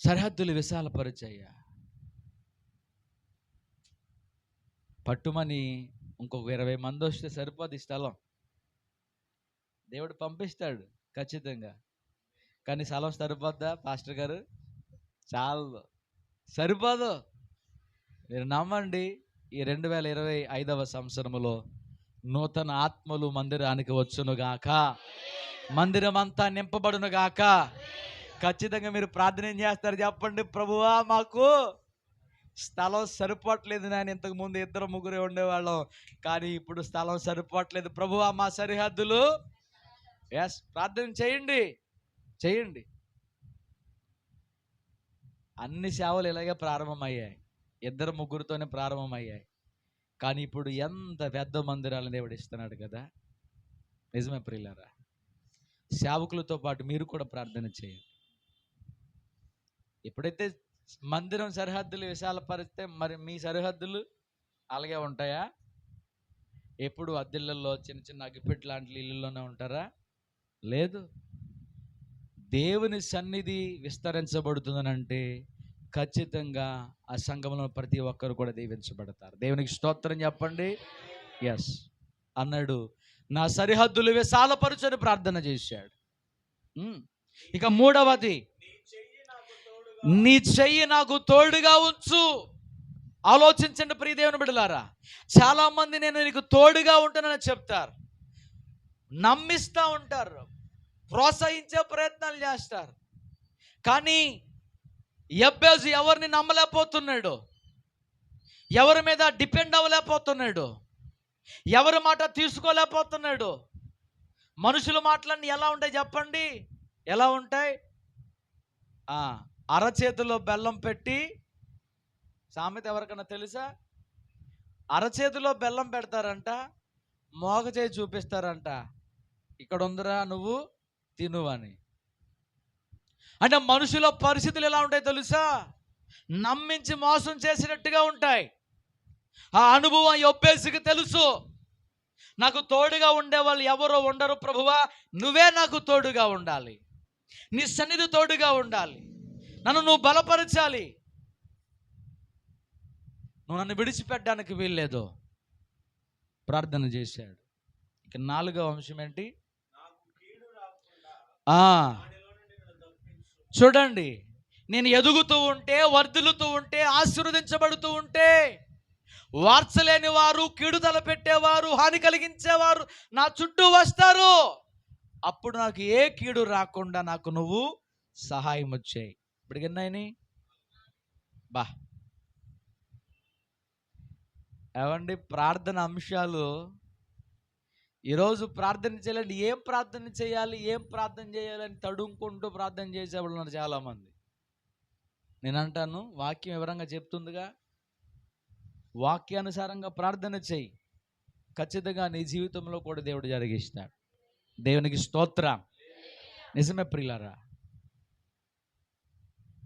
సరిహద్దులు విశాలపరిచయ్యా. పట్టుమని ఇంకొక 20 మంది వస్తే సరిపోదు ఈ స్థలం. దేవుడు పంపిస్తాడు ఖచ్చితంగా, కానీ స్థలం సరిపోద్దా పాస్టర్ గారు? చాలు, సరిపోదు. మీరు నమ్మండి, ఈ 2025వ సంవత్సరంలో నూతన ఆత్మలు మందిరానికి వచ్చునుగాక, మందిరం అంతా నింపబడునుగాక. ఖచ్చితంగా మీరు ప్రార్థన ఏం చేస్తారు చెప్పండి? ప్రభువా మాకు స్థలం సరిపోవట్లేదు, నేను ఇంతకుముందు 2-3 ఉండేవాళ్ళం, కానీ ఇప్పుడు స్థలం సరిపోవట్లేదు. ప్రభువా మా సరిహద్దులు. ఎస్, ప్రార్థన చేయండి, చేయండి. అన్ని సేవలు ఇలాగే ప్రారంభమయ్యాయి, 2-3తోనే ప్రారంభమయ్యాయి, కానీ ఇప్పుడు ఎంత పెద్ద మందిరాలను దేవుడు ఇస్తున్నాడు కదా. నిజమే ప్రియులారా, సేవకులతో పాటు మీరు కూడా ప్రార్థన చేయండి. ఎప్పుడైతే మందిరం సరిహద్దులు విశాలపరిస్తే మరి మీ సరిహద్దులు అలాగే ఉంటాయా? ఎప్పుడు అద్దెళ్ళల్లో చిన్న చిన్న అగ్గిపెట్టి లాంటి ఇళ్ళల్లోనే ఉంటారా? లేదు. దేవుని సన్నిధి విస్తరించబడుతుందనంటే ఖచ్చితంగా ఆ సంఘంలో ప్రతి ఒక్కరు కూడా దీవించబడతారు. దేవునికి స్తోత్రం చెప్పండి. ఎస్ అన్నాడు, నా సరిహద్దులు విశాలపరచని ప్రార్థన చేశాడు. ఇక మూడవది, నీ చెయ్యి నాకు తోడుగా ఉంచు. ఆలోచించండి ప్రియ దేవుని బిడ్డలారా, చాలా మంది నేను నీకు తోడుగా ఉంటానని చెప్తారు, నమ్మిస్తూ ఉంటారు, ప్రోత్సహించే ప్రయత్నాలు చేస్తారు, కానీ యెబ్బేజు ఎవరిని నమ్మలేకపోతున్నాడు, ఎవరి మీద డిపెండ్ అవ్వలేకపోతున్నాడు, ఎవరి మాట తీసుకోలేకపోతున్నాడు. మనుషుల మాటలన్నీ ఎలా ఉంటాయి చెప్పండి? ఎలా ఉంటాయి? అరచేతిలో బెల్లం పెట్టి, సామెత ఎవరికన్నా తెలుసా? అరచేతిలో బెల్లం పెడతారంట, మోగ చేయి చూపిస్తారంట, ఇక్కడ ఉందిరా నువ్వు తిను అని. అంటే మనుషుల పరిస్థితులు ఎలా ఉంటాయి తెలుసా? నమ్మించి మోసం చేసినట్టుగా ఉంటాయి. ఆ అనుభవం యెబ్బేజుకి తెలుసు. నాకు తోడుగా ఉండేవాళ్ళు ఎవరో ఉండరు ప్రభువా, నువ్వే నాకు తోడుగా ఉండాలి, నీ సన్నిధి తోడుగా ఉండాలి, నన్ను నువ్వు బలపరచాలి, నువ్వు నన్ను విడిచిపెట్టడానికి వీల్లేదు. ప్రార్థన చేశాడు. ఇక 4వ అంశం ఏంటి? చూడండి, నేను ఎదుగుతూ ఉంటే, వర్ధిల్లుతూ ఉంటే, ఆశీర్వదించబడుతూ ఉంటే, వార్చలేని వారు, కీడు తలపెట్టేవారు, హాని కలిగించేవారు నా చుట్టూ వస్తారు. అప్పుడు నాకు ఏ కీడు రాకుండా నాకు నువ్వు సహాయం వచ్చాయి. ఇప్పుడు ఎన్నాయని బా ఏమండి? ప్రార్థన అంశాలు ఈరోజు ప్రార్థన చేయాలండి. ఏం ప్రార్థన చేయాలి, ఏం ప్రార్థన చేయాలని తడుముకుంటూ ప్రార్థన చేసేవాళ్ళు ఉన్నారు చాలామంది. నేను అంటాను, వాక్యం వివరంగా చెప్తుందిగా, వాక్యానుసారంగా ప్రార్థన చేయి, ఖచ్చితంగా నీ జీవితంలో కూడా దేవుడు జరిగిస్తాడు. దేవునికి స్తోత్రం. నిజమే ప్రియులారా,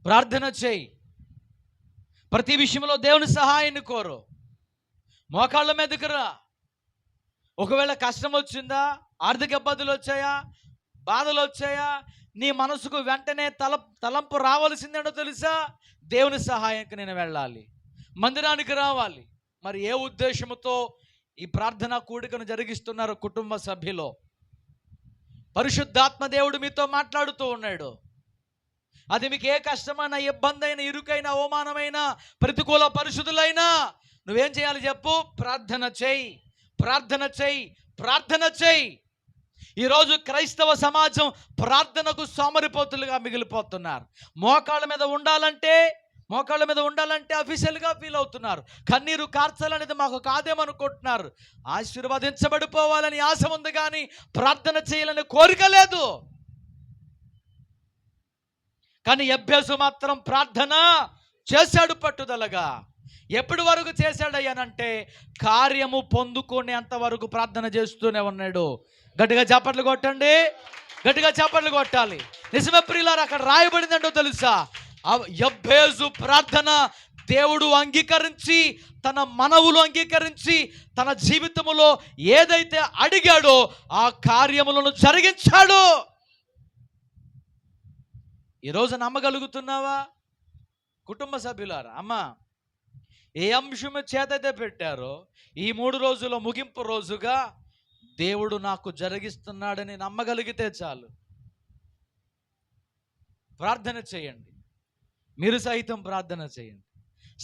ప్రార్థన చేయి, ప్రతి విషయంలో దేవుని సహాయాన్ని కోరు, మోకాళ్ళ మీదకి రా. ఒకవేళ కష్టం వచ్చిందా, ఆర్థిక ఇబ్బందులు వచ్చాయా, బాధలు వచ్చాయా, నీ మనసుకు వెంటనే తలంపు రావాల్సిందేంటో తెలుసా? దేవుని సహాయానికి నేను వెళ్ళాలి, మందిరానికి రావాలి. మరి ఏ ఉద్దేశంతో ఈ ప్రార్థనా కూడికను జరిగిస్తున్నారు కుటుంబ సభ్యులు? పరిశుద్ధాత్మ దేవుడు మీతో మాట్లాడుతూ ఉన్నాడు. అది మీకు ఏ కష్టమైన, ఇబ్బంది అయినా, ఇరుకైన, అవమానమైన, ప్రతికూల పరిస్థితులైనా నువ్వేం చేయాలి చెప్పు? ప్రార్థన చేయి, ప్రార్థన చేయి, ప్రార్థన చేయి. ఈరోజు క్రైస్తవ సమాజం ప్రార్థనకు సోమరిపోతులుగా మిగిలిపోతున్నారు. మోకాళ్ళ మీద ఉండాలంటే అఫీషియల్గా ఫీల్ అవుతున్నారు. కన్నీరు కార్చాలనేది మాకు కాదేమనుకుంటున్నారు. ఆశీర్వదించబడిపోవాలని ఆశ ఉంది, కానీ ప్రార్థన చేయాలని కోరిక లేదు. కానీ యెబ్బేజు మాత్రం ప్రార్థన చేశాడు పట్టుదలగా. ఎప్పటి వరకు చేశాడయ్యానంటే కార్యము పొందుకునేంత వరకు ప్రార్థన చేస్తూనే ఉన్నాడు. గట్టిగా చప్పట్లు కొట్టండి, గట్టిగా చప్పట్లు కొట్టాలి. నిజమే ప్రియులారా, అక్కడ రాయబడిందంటో తెలుసా? యెబ్బేజు ప్రార్థన దేవుడు అంగీకరించి, తన మనవులు అంగీకరించి, తన జీవితంలో ఏదైతే అడిగాడో ఆ కార్యములను జరిగించాడు. ఈరోజు నమ్మగలుగుతున్నావా? కుటుంబ సభ్యులారా, అమ్మ ఏ అంశము చేతైతే పెట్టారో ఈ 3 రోజుల ముగింపు రోజుగా దేవుడు నాకు జరిగిస్తున్నాడని నమ్మగలిగితే చాలు. ప్రార్థన చేయండి, మీరు సైతం ప్రార్థన చేయండి,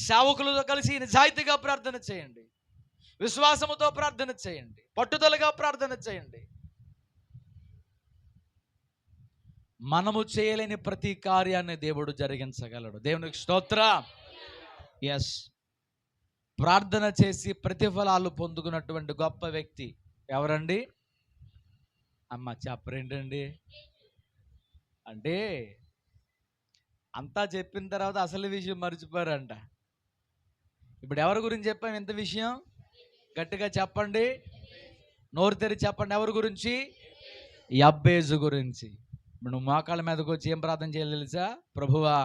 సేవకులతో కలిసి నిజాయితీగా ప్రార్థన చేయండి, విశ్వాసముతో ప్రార్థన చేయండి, పట్టుదలగా ప్రార్థన చేయండి. మనము చేయలేని ప్రతి కార్యాన్ని దేవుడు జరిగించగలడు. దేవునికి స్తోత్రం. ఎస్, ప్రార్థన చేసి ప్రతిఫలాలు పొందుకున్నటువంటి గొప్ప వ్యక్తి ఎవరండి? అమ్మ చెప్పరేంటండి? అంటే అంతా చెప్పిన తర్వాత అసలు విషయం మర్చిపోయారంట. ఇప్పుడు ఎవరి గురించి చెప్పాం ఇంత విషయం? గట్టిగా చెప్పండి, నోరు తెరిచి చెప్పండి. ఎవరి గురించి? యెబ్బేజు గురించి. ఇప్పుడు నువ్వు మోకాళ్ళ మీదకి వచ్చి ఏం ప్రార్థన చేయాలి తెలుసా? ప్రభువా,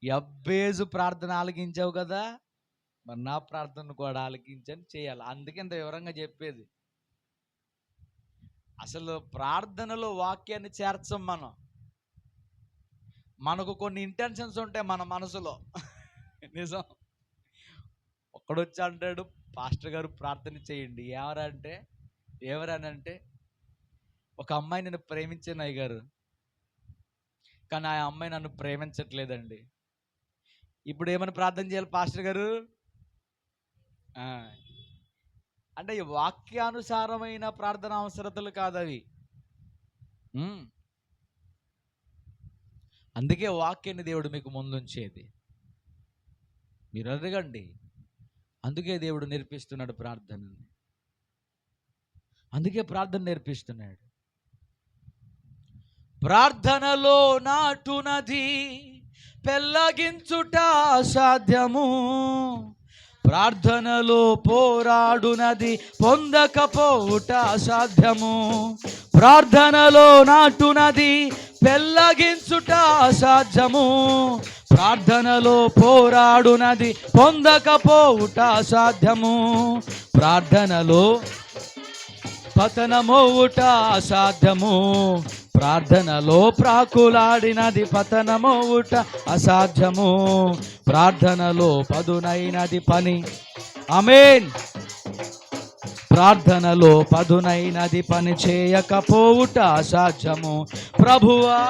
యెబ్బేజు ప్రార్థన ఆలకించావు కదా, మరి నా ప్రార్థన కూడా ఆలకించని చేయాలి. అందుకే ఇంత వివరంగా చెప్పేది. అసలు ప్రార్థనలో వాక్యాన్ని చేర్చం మనం. మనకు కొన్ని ఇంటెన్షన్స్ ఉంటాయి మన మనసులో. నిజం. ఒక్కడొచ్చి అంటాడు, పాస్టర్ గారు ప్రార్థన చేయండి. ఎవరనంటే ఒక అమ్మాయి నన్ను ప్రేమించాను అయ్యగారు, కానీ ఆ అమ్మాయి నన్ను ప్రేమించట్లేదండి. ఇప్పుడు ఏమని ప్రార్థన చేయాలి పాస్టర్ గారు? అంటే ఈ వాక్యానుసారమైన ప్రార్థన అవసరతలు కాదు అవి. అందుకే వాక్యాన్ని దేవుడు మీకు ముందుంచేది. మీరు అడగండి. అందుకే దేవుడు నేర్పిస్తున్నాడు ప్రార్థనని. అందుకే ప్రార్థన నేర్పిస్తున్నాడు. ప్రార్థనలో నాటునది పెళ్ళగించుట అసాధ్యము, ప్రార్థనలో పోరాడునది పొందకపోవుట అసాధ్యము. ప్రార్థనలో నాటునది పెళ్ళగించుట అసాధ్యము, ప్రార్థనలో పోరాడునది పొందకపోవుట అసాధ్యము. ప్రార్థనలో పతనమోవుట అసాధ్యము, ప్రార్థనలో ప్రాకులాడినది పతనమోవుట అసాధ్యము. ప్రార్థనలో పదునైనది పని, ఆమేన్. ప్రార్థనలో పదునైనది పని చేయకపోవుట అసాధ్యము. ప్రభువా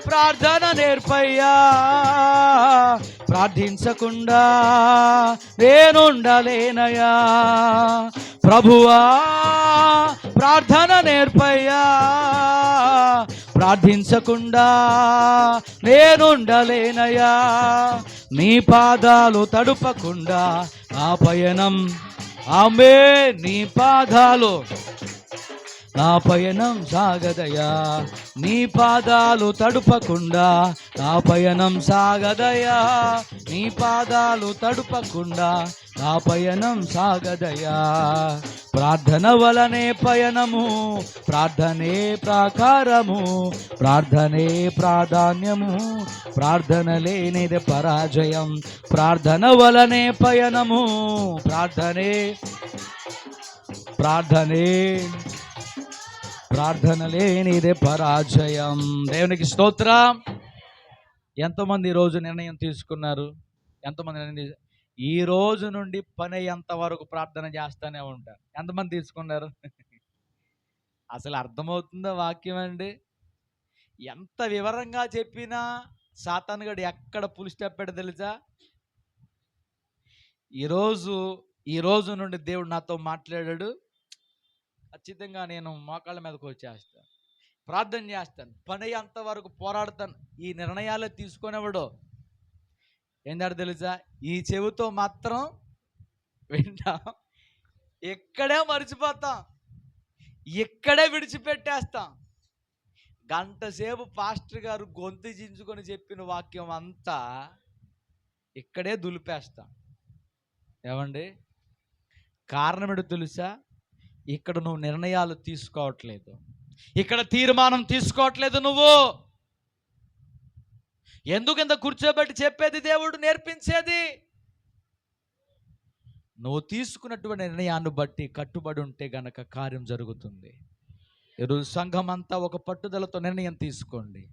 ప్రార్థన నేర్పయ్యా, ప్రార్థించకుండా నేనుండలేనయా. ప్రభువా ప్రార్థన నేర్పయ్యా, ప్రార్థించకుండా నేనుండలేనయా. నీ పాదాలు తడుపకుండా నా పయనం, ఆమేన్. నీ పాదాలు నా పయనం సాగదయా, నీ పాదాలు తడుపకుండా నా పయనం సాగదయా, నీ పాదాలు తడుపకుండా నా పయనం సాగదయా. ప్రార్థన వలనే పయనము, ప్రార్థనే ప్రాకారము, ప్రార్థనే ప్రాధాన్యము, ప్రార్థన లేనిది పరాజయం. ప్రార్థన వలనే పయనము, ప్రార్థనే ప్రార్థన లేనిదే పరాజయం. దేవునికి స్తోత్రం. ఎంతమంది ఈరోజు నిర్ణయం తీసుకున్నారు? ఎంతమంది నిర్ణయం ఈ రోజు నుండి పని అయ్యేంత వరకు ప్రార్థన చేస్తూనే ఉంటారు? ఎంతమంది తీసుకున్నారు? అసలు అర్థమవుతుందా వాక్యం అండి? ఎంత వివరంగా చెప్పినా సాతానుగాడు ఎక్కడ పులి స్టెప్ పెడతాడో తెలుసా? ఈ రోజు నుండి దేవుడు నాతో మాట్లాడాడు. ఖచ్చితంగా నేను మోకాళ్ళ మీదకి వచ్చేస్తాను, ప్రార్థన చేస్తాను, పని అంతవరకు పోరాడతాను. ఈ నిర్ణయాలు తీసుకునేవాడు ఏంటంటే తెలుసా, ఈ చెవితో మాత్రం వింటాం, ఇక్కడే మర్చిపోతాం, ఇక్కడే విడిచిపెట్టేస్తాం. గంట సేపు పాస్టర్ గారు గొంతు చించుకొని చెప్పిన వాక్యం అంతా ఇక్కడే దులిపేస్తాం. ఏమండి? కారణం ఏంటో తెలుసా? ఇక్కడ నువ్వు నిర్ణయాలు తీసుకోవట్లేదు, ఇక్కడ తీర్మానం తీసుకోవట్లేదు. నువ్వు ఎందుకు ఇంత కూర్చోబెట్టి చెప్పేది, దేవుడు నేర్పించేది? నువ్వు తీసుకున్నటువంటి నిర్ణయాన్ని బట్టి కట్టుబడి ఉంటే గనక కార్యం జరుగుతుంది. ఈరోజు సంఘం అంతా ఒక పట్టుదలతో నిర్ణయం తీసుకోండి.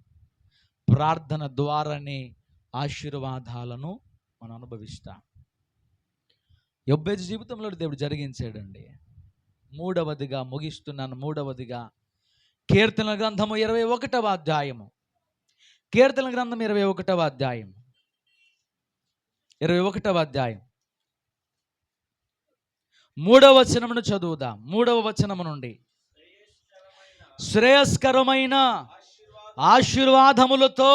ప్రార్థన ద్వారానే ఆశీర్వాదాలను మనం అనుభవిస్తాం. యొబ్బేజు జీవితంలో దేవుడు జరిగించాడండి. మూడవదిగా ముగిస్తున్నాను. మూడవదిగా కీర్తనల గ్రంథము 21వ అధ్యాయము. కీర్తనల గ్రంథం 21వ అధ్యాయం, 21వ అధ్యాయం 3వ వచనమును చదువుదాం. 3వ వచనము నుండి, శ్రేయస్కరమైన ఆశీర్వాదములతో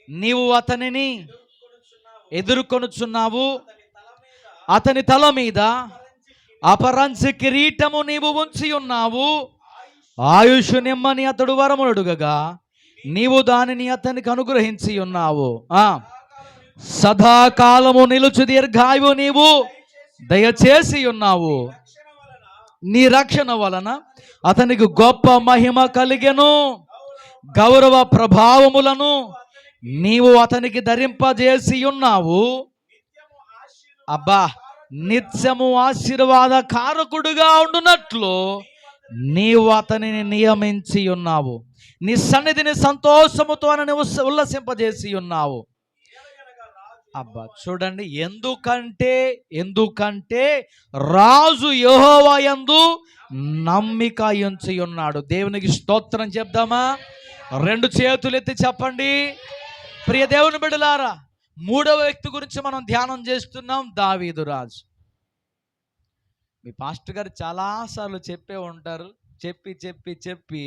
నీవు అతనిని ఎదుర్కొనుచున్నావు, అతని తల మీద అపరంజి కిరీటము నీవు ఉంచి ఉన్నావు. ఆయుష్ నిమ్మని అతడు వరముడుగగా నీవు దానిని అతనికి అనుగ్రహించి ఉన్నావు. సదాకాలము నిలుచు దీర్ఘాయువు నీవు దయచేసి ఉన్నావు. నీ రక్షణ వలన అతనికి గొప్ప మహిమ కలిగెను, గౌరవ ప్రభావములను నీవు అతనికి ధరింపజేసి ఉన్నావు. అబ్బా, నిత్యము ఆశీర్వాద కారకుడుగా ఉండునట్లు నీవు అతనిని నియమించి ఉన్నావు. నీ సన్నిధిని సంతోషముతో అని ఉల్లసింపజేసి ఉన్నావు. అబ్బా చూడండి, ఎందుకంటే రాజు యెహోవా యందు నమ్మిక ఉంచి ఉన్నాడు. దేవునికి స్తోత్రం చెప్దామా? 2 చేతులు ఎత్తి చెప్పండి. ప్రియ దేవుని బిడ్డలారా, 3వ వ్యక్తి గురించి మనం ధ్యానం చేస్తున్నాం, దావీదు రాజు. మీ పాస్టర్ గారు చాలాసార్లు చెప్పే ఉంటారు, చెప్పి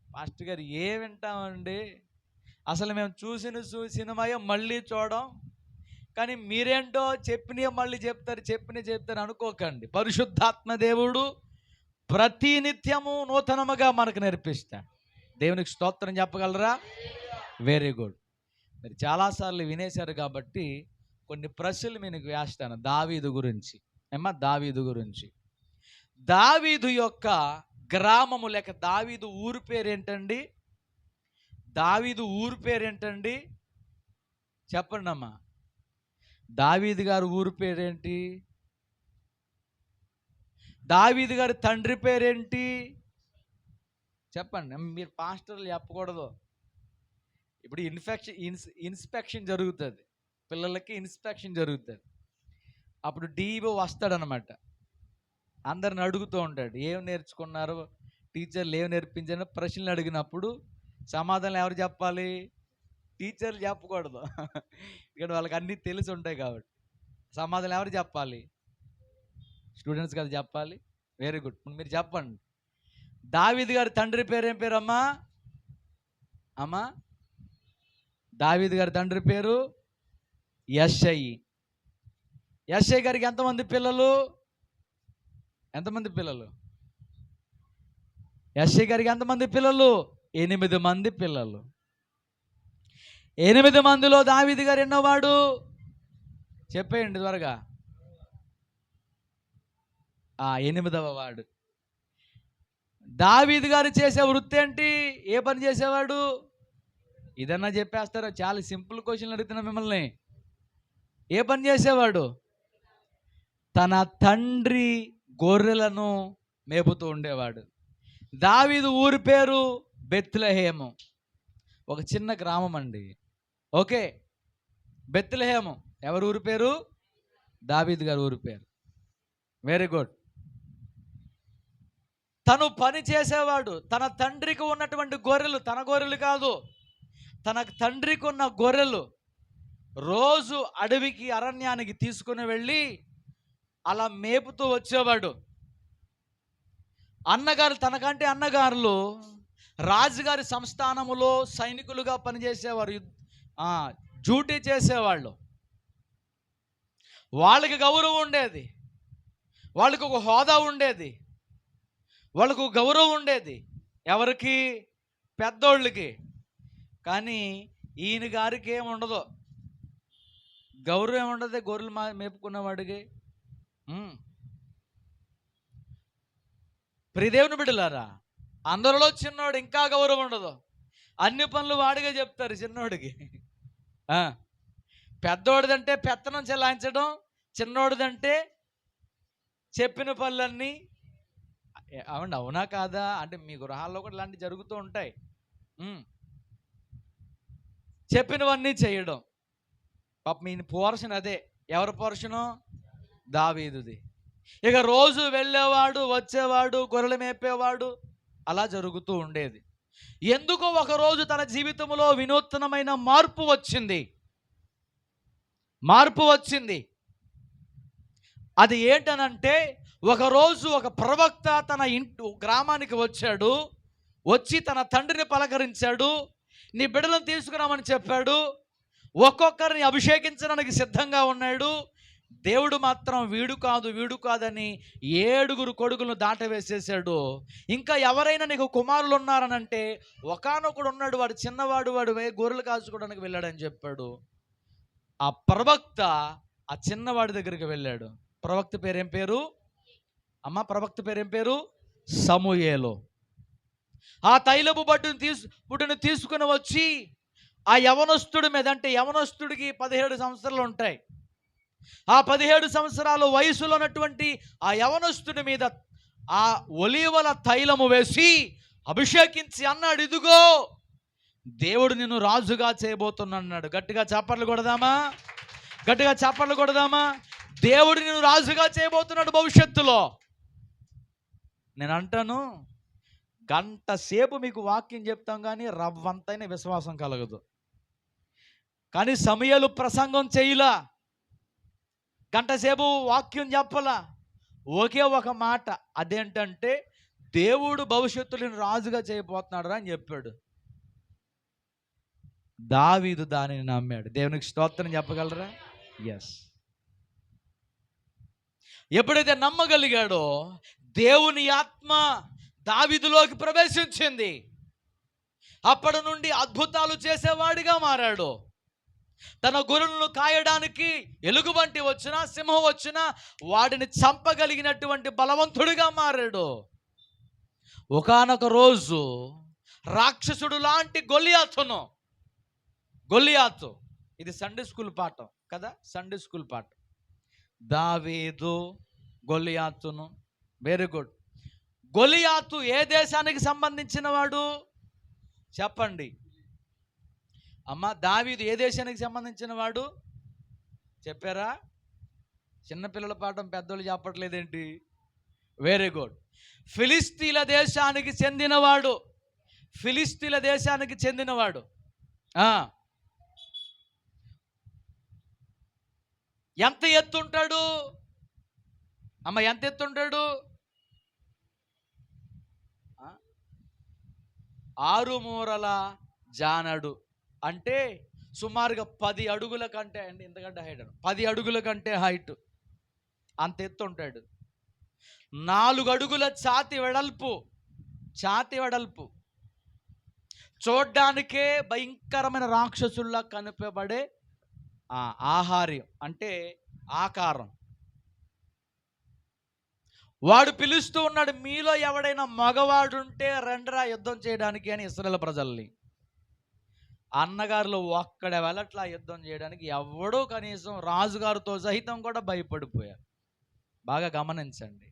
పాస్టర్ గారు ఏ వింటామండి, అసలు మేము సినిమాయే మళ్ళీ చూడం. కానీ మీరేంటో చెప్పినవి మళ్ళీ చెప్తారు అనుకోకండి. పరిశుద్ధాత్మ దేవుడు ప్రతినిత్యము నూతనముగా మనకు నేర్పిస్తాడు. దేవునికి స్తోత్రం చెప్పగలరా? Very good. మీరు చాలాసార్లు వినేశారు కాబట్టి కొన్ని ప్రశ్నలు మీకు వేస్తాను దావీదు గురించి. దావీదు గురించి. దావీదు యొక్క గ్రామము లేక దావీదు ఊరు పేరేంటండి? దావీదు ఊరు పేరేంటండి? చెప్పండి అమ్మా. దావీదు గారి ఊరు పేరేంటి? దావీదు గారి తండ్రి పేరేంటి? చెప్పండి. మీరు పాస్టర్లు చెప్పకూడదు. ఇప్పుడు ఇన్స్పెక్షన్ జరుగుతుంది, పిల్లలకి ఇన్స్పెక్షన్ జరుగుతుంది. అప్పుడు డీఓ వస్తాడనమాట, అందరిని అడుగుతూ ఉంటాడు, ఏం నేర్చుకున్నారు, టీచర్లు ఏం నేర్పించారో ప్రశ్నలు అడిగినప్పుడు సమాధానం ఎవరు చెప్పాలి? టీచర్లు చెప్పకూడదు, ఇక్కడ వాళ్ళకి అన్నీ తెలిసి ఉంటాయి కాబట్టి. సమాధానం ఎవరు చెప్పాలి? స్టూడెంట్స్ కదా చెప్పాలి. Very good. మీరు చెప్పండి. దావీదు గారి తండ్రి పేరేం పేరు అమ్మా? దావీదు గారి తండ్రి పేరు యెషై. యెషై గారికి ఎంతమంది పిల్లలు? యెషై గారికి ఎంతమంది పిల్లలు? 8 మంది పిల్లలు. 8 మందిలో దావీదు గారు ఎన్నోవాడు? చెప్పేయండి త్వరగా. 8వ వాడు. దావీదు గారు చేసే వృత్తి ఏంటి? ఏ పని చేసేవాడు? ఇదన్నా చెప్పేస్తారో? చాలా సింపుల్ క్వశ్చన్లు అడుగుతున్నా మిమ్మల్ని. ఏ పని చేసేవాడు? తన తండ్రి గొర్రెలను మేపుతూ ఉండేవాడు. దావీదు ఊరి పేరు బెత్లెహేము. ఒక చిన్న గ్రామం అండి. ఓకే, బెత్లెహేము ఎవరి ఊరి పేరు? దావీదు గారి ఊరి పేరు. Very good. తను పని చేసేవాడు. తన తండ్రికి ఉన్నటువంటి గొర్రెలు, తన గొర్రెలు కాదు, తన తండ్రికి ఉన్న గొర్రెలు రోజు అడవికి, అరణ్యానికి తీసుకుని వెళ్ళి అలా మేపుతూ వచ్చేవాడు. అన్నగారు, తనకంటే అన్నగారులు రాజుగారి సంస్థానములో సైనికులుగా పనిచేసేవారు, డ్యూటీ చేసేవాళ్ళు. వాళ్ళకి గౌరవం ఉండేది, వాళ్ళకి ఒక హోదా ఉండేది, వాళ్ళకు గౌరవం ఉండేది. ఎవరికి? పెద్దోళ్ళకి. కానీ ఈయన గారికి ఏముండదు, గౌరవం ఏముండదు గొర్రెలు మేపుకున్నవాడికి. ప్రియదేవుని బిడ్డలారా, అందరిలో చిన్నోడు ఇంకా గౌరవం ఉండదు. అన్ని పనులు వాడిగా చెప్తారు చిన్నోడికి. పెద్దోడిదంటే పెత్తనం చెలాయించడం, చిన్నోడిదంటే చెప్పిన పనులన్నీ. అవునా కాదా? అంటే మీ గృహాల్లో కూడా ఇలాంటివి జరుగుతూ ఉంటాయి. చెప్పినవన్నీ చేయడం. పాపం ఈయన పోర్షన్ అదే. ఎవరి పోర్షను? దావీదుది. ఇక రోజు వెళ్ళేవాడు, వచ్చేవాడు, గొర్రెలు మేపేవాడు, అలా జరుగుతూ ఉండేది. ఎందుకో ఒకరోజు తన జీవితంలో వినూత్నమైన మార్పు వచ్చింది. అది ఏంటనంటే, ఒకరోజు ఒక ప్రవక్త తన గ్రామానికి వచ్చాడు. వచ్చి తన తండ్రిని పలకరించాడు. నీ బిడ్డలను తీసుకురామని చెప్పాడు. ఒక్కొక్కరిని అభిషేకించడానికి సిద్ధంగా ఉన్నాడు. దేవుడు మాత్రం వీడు కాదని 7 కొడుకులను దాటవేసేసాడు. ఇంకా ఎవరైనా నీకు కుమారులు ఉన్నారనంటే, ఒకానొకడు ఉన్నాడు, వాడు చిన్నవాడు, వాడు గొర్రెలు కాచుకోవడానికి వెళ్ళాడని చెప్పాడు. ఆ ప్రవక్త ఆ చిన్నవాడి దగ్గరికి వెళ్ళాడు. ప్రవక్త పేరేం పేరు? ప్రవక్త పేరేం పేరు? సమూయేలు. ఆ తైలపు బుడ్డును తీసుకుని వచ్చి ఆ యవనస్తుడి మీద, అంటే యవనస్తుడికి 17 సంవత్సరాలు ఉంటాయి, ఆ 17 సంవత్సరాల వయసులో ఉన్నటువంటి ఆ యవనస్తుడి మీద ఆ ఒలీవల తైలము వేసి అభిషేకించి అన్నాడు, ఇదిగో దేవుడు నిన్ను రాజుగా చేయబోతున్నాడు. గట్టిగా చప్పట్లు కొడదామా? దేవుడు నిన్ను రాజుగా చేయబోతున్నాడు భవిష్యత్తులో. నేను అంటాను, గంట సేపు మీకు వాక్యం చెప్తాం కానీ రవ్వంతైన విశ్వాసం కలగదు. కానీ సమూయేలు ప్రసంగం చేయలా, గంట సేపు వాక్యం చెప్పలా, ఒకే ఒక మాట. అదేంటంటే, దేవుడు భవిష్యత్తులో రాజుగా చేయబోతున్నాడు అని చెప్పాడు. దావీదు దానిని నమ్మాడు. దేవునికి స్తోత్రం చెప్పగలరా? ఎస్. ఎప్పుడైతే నమ్మగలిగాడో దేవుని ఆత్మ దావీదులోకి ప్రవేశించింది. అప్పటి నుండి అద్భుతాలు చేసేవాడిగా మారాడు. తన గొర్రెలను కాయడానికి ఎలుగుబంటి వచ్చినా సింహం వచ్చినా వాడిని చంపగలిగినటువంటి బలవంతుడిగా మారాడు. ఒకానొక రోజు రాక్షసుడు లాంటి గొలియాతు, ఇది సండే స్కూల్ పాఠం కదా, సండే స్కూల్ పాఠం. దావీదు గొలియాతును, వెరీ గుడ్. గొలియాతు ఏ దేశానికి సంబంధించిన వాడు చెప్పండి అమ్మ? దావీదు ఏ దేశానికి సంబంధించిన వాడు చెప్పారా? చిన్నపిల్లల పాఠం పెద్దోళ్ళు చెప్పట్లేదేంటి? Very good. ఫిలిస్తీన్ల దేశానికి చెందినవాడు. ఫిలిస్తీన్ల దేశానికి చెందినవాడు. ఎంత ఎత్తుంటాడు అమ్మ? ఎంత ఎత్తుంటాడు? 6 మూరల జానడు అంటే సుమారుగా 10 అడుగుల కంటే అండి, ఇంతకంటే హైట్ 10 అడుగుల కంటే హైట్, అంత ఎత్తు ఉంటాడు. 4 అడుగుల ఛాతి వెడల్పు, చూడ్డానికే భయంకరమైన రాక్షసుల్లా కనిపించబడే ఆహార్యం అంటే ఆకారం. వాడు పిలుస్తూ ఉన్నాడు, మీలో ఎవడైనా మగవాడుంటే రండిరా యుద్ధం చేయడానికి అని ఇశ్రాయేలు ప్రజల్ని. అన్నగారులు ఒక్కడ వెళ్ళట్లా యుద్ధం చేయడానికి. ఎవడో కనీసం రాజుగారితో సహితం కూడా భయపడిపోయారు. బాగా గమనించండి.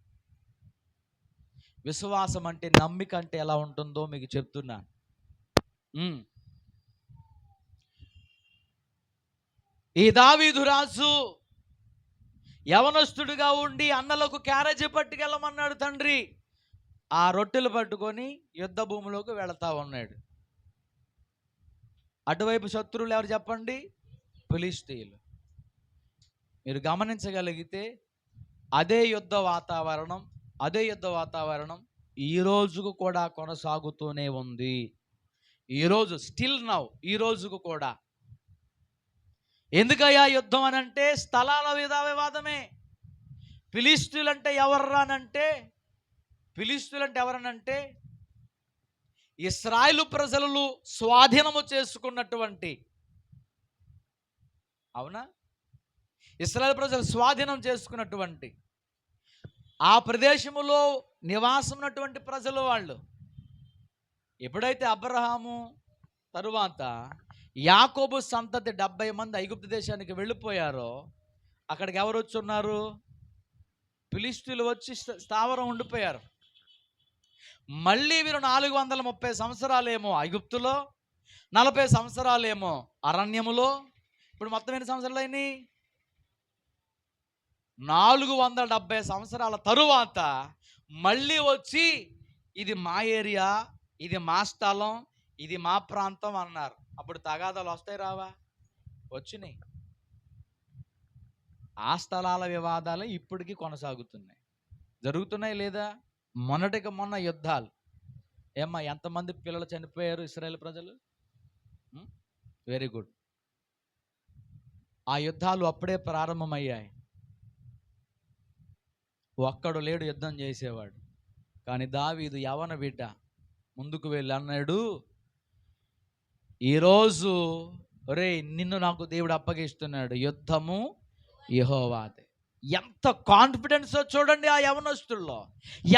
విశ్వాసం అంటే, నమ్మిక అంటే ఎలా ఉంటుందో మీకు చెప్తున్నాను. ఈ దావీదు రాజు యవనస్తుడిగా ఉండి అన్నలకు క్యారేజీ పట్టుకెళ్ళమన్నాడు తండ్రి. ఆ రొట్టెలు పట్టుకొని యుద్ధ భూమిలోకి వెళతా ఉన్నాడు. అటువైపు శత్రువులు ఎవరు చెప్పండి? ఫిలిష్తీయులు. మీరు గమనించగలిగితే అదే యుద్ధ వాతావరణం ఈ రోజుకు కూడా కొనసాగుతూనే ఉంది. ఈరోజు స్టిల్ నౌ, ఈ రోజుకు కూడా. ఎందుకయ్యా యుద్ధం అని అంటే స్థలాల వివాదమే. ఫిలిష్తీయులు అంటే ఎవరనంటే ఇశ్రాయేలు ప్రజలు స్వాధీనము చేసుకున్నటువంటి, అవునా, ఇశ్రాయేలు ప్రజలు స్వాధీనం చేసుకున్నటువంటి ఆ ప్రదేశములో నివాసం ఉన్నటువంటి ప్రజలు వాళ్ళు. ఎప్పుడైతే అబ్రహాము తరువాత యాకోబు సంతతి 70 మంది ఐగుప్తు దేశానికి వెళ్ళిపోయారో అక్కడికి ఎవరు వచ్చి ఉన్నారు? ఫిలిష్తీయులు వచ్చి స్థావరం ఉండిపోయారు. మళ్ళీ వీరు 430 సంవత్సరాలేమో ఐగుప్తులో, 40 సంవత్సరాలేమో అరణ్యములో. ఇప్పుడు మొత్తం ఎన్ని సంవత్సరాలు అయినాయి? 470 సంవత్సరాల తరువాత మళ్ళీ వచ్చి ఇది మా ఏరియా, ఇది మా స్థలం, ఇది మా ప్రాంతం అన్నారు. అప్పుడు తగాదాలు వస్తాయి రావా? వచ్చినాయి. ఆ స్థలాల వివాదాలు ఇప్పటికీ కొనసాగుతున్నాయి, జరుగుతున్నాయి లేదా? మొన్న యుద్ధాలు. ఏమ్మా, ఎంతమంది పిల్లలు చనిపోయారు ఇశ్రాయేలు ప్రజలు? Very good. ఆ యుద్ధాలు అప్పుడే ప్రారంభమయ్యాయి. ఒక్కడు లేడు యుద్ధం చేసేవాడు. కానీ దావీదు యవన బిడ్డ ముందుకు వెళ్ళి అన్నాడు, ఈరోజు ఒరే నిన్ను నాకు దేవుడు అప్పగిస్తున్నాడు, యుద్ధము యెహోవాదే. ఎంత కాన్ఫిడెన్సో చూడండి ఆ యవనస్తుల్లో,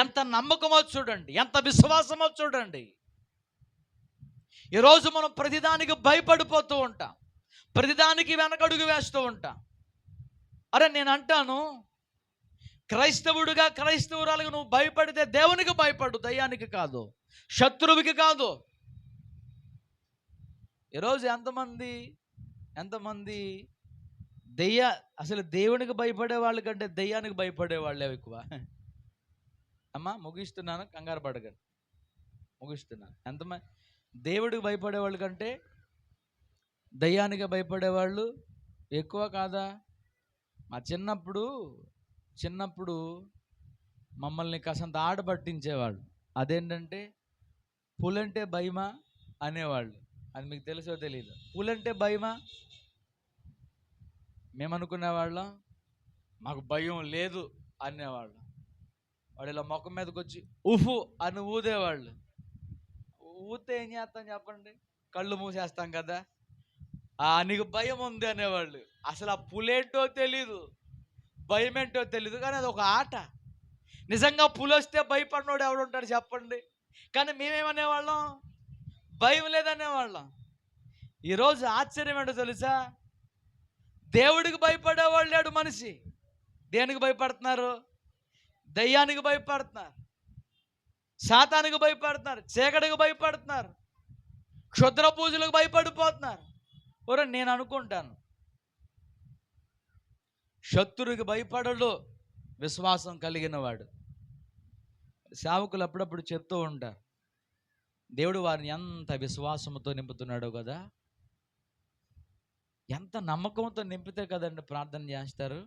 ఎంత నమ్మకమో చూడండి, ఎంత విశ్వాసమో చూడండి. ఈరోజు మనం ప్రతిదానికి భయపడిపోతూ ఉంటాం, ప్రతిదానికి వెనకడుగు వేస్తూ ఉంటాం. అరే నేను అంటాను, క్రైస్తవురాలుగా నువ్వు భయపడితే దేవునికి భయపడు, దయ్యానికి కాదు, శత్రువుకి కాదు. ఈరోజు ఎంతమంది అసలు దేవునికి భయపడే వాళ్ళ కంటే దయ్యానికి భయపడే వాళ్ళే ఎక్కువ. అమ్మా ముగిస్తున్నాను, కంగారు పడకండి, ముగిస్తున్నాను. ఎంతమంది దేవుడికి భయపడే వాళ్ళ కంటే దయ్యానికి భయపడేవాళ్ళు ఎక్కువ కాదా? మా చిన్నప్పుడు మమ్మల్ని కాసంత ఆట పట్టించేవాళ్ళు. అదేంటంటే పులంటే భయమా అనేవాళ్ళు. అది మీకు తెలుసో తెలీదు. పులంటే భయమా? మేమనుకునేవాళ్ళం మాకు భయం లేదు అనేవాళ్ళం. వాడు ఇలా ముఖం మీదకి వచ్చి ఉఫు అని ఊదేవాళ్ళు. ఊతే ఏం చేస్తాం చెప్పండి? కళ్ళు మూసేస్తాం కదా. నీకు భయం ఉంది అనేవాళ్ళు. అసలు ఆ పులేంటో తెలీదు, భయం ఏంటో తెలీదు, కానీ అది ఒక ఆట. నిజంగా పులి వస్తే భయపడినోడు ఎవడుంటాడు చెప్పండి? కానీ మేమేమనేవాళ్ళం? భయం లేదనేవాళ్ళం. ఈరోజు ఆశ్చర్యం ఏంటో తెలుసా? దేవుడికి భయపడేవాళ్ళు లేడు మనిషి. దేనికి భయపడుతున్నారు? దయ్యానికి భయపడుతున్నారు, శాతానికి భయపడుతున్నారు, చీకటికి భయపడుతున్నారు, క్షుద్ర పూజలకు భయపడిపోతున్నారు. ఒరే నేను అనుకుంటాను, శత్రువుకి భయపడడు విశ్వాసం కలిగిన వాడు. సేవకులు అప్పుడప్పుడు చెప్తూ ఉంటారు, దేవుడు వారిని ఎంత విశ్వాసంతో నింపుతున్నాడో కదా. ఎంత నమ్మకంతో నింపితే కదండి ప్రార్థన చేస్తారు.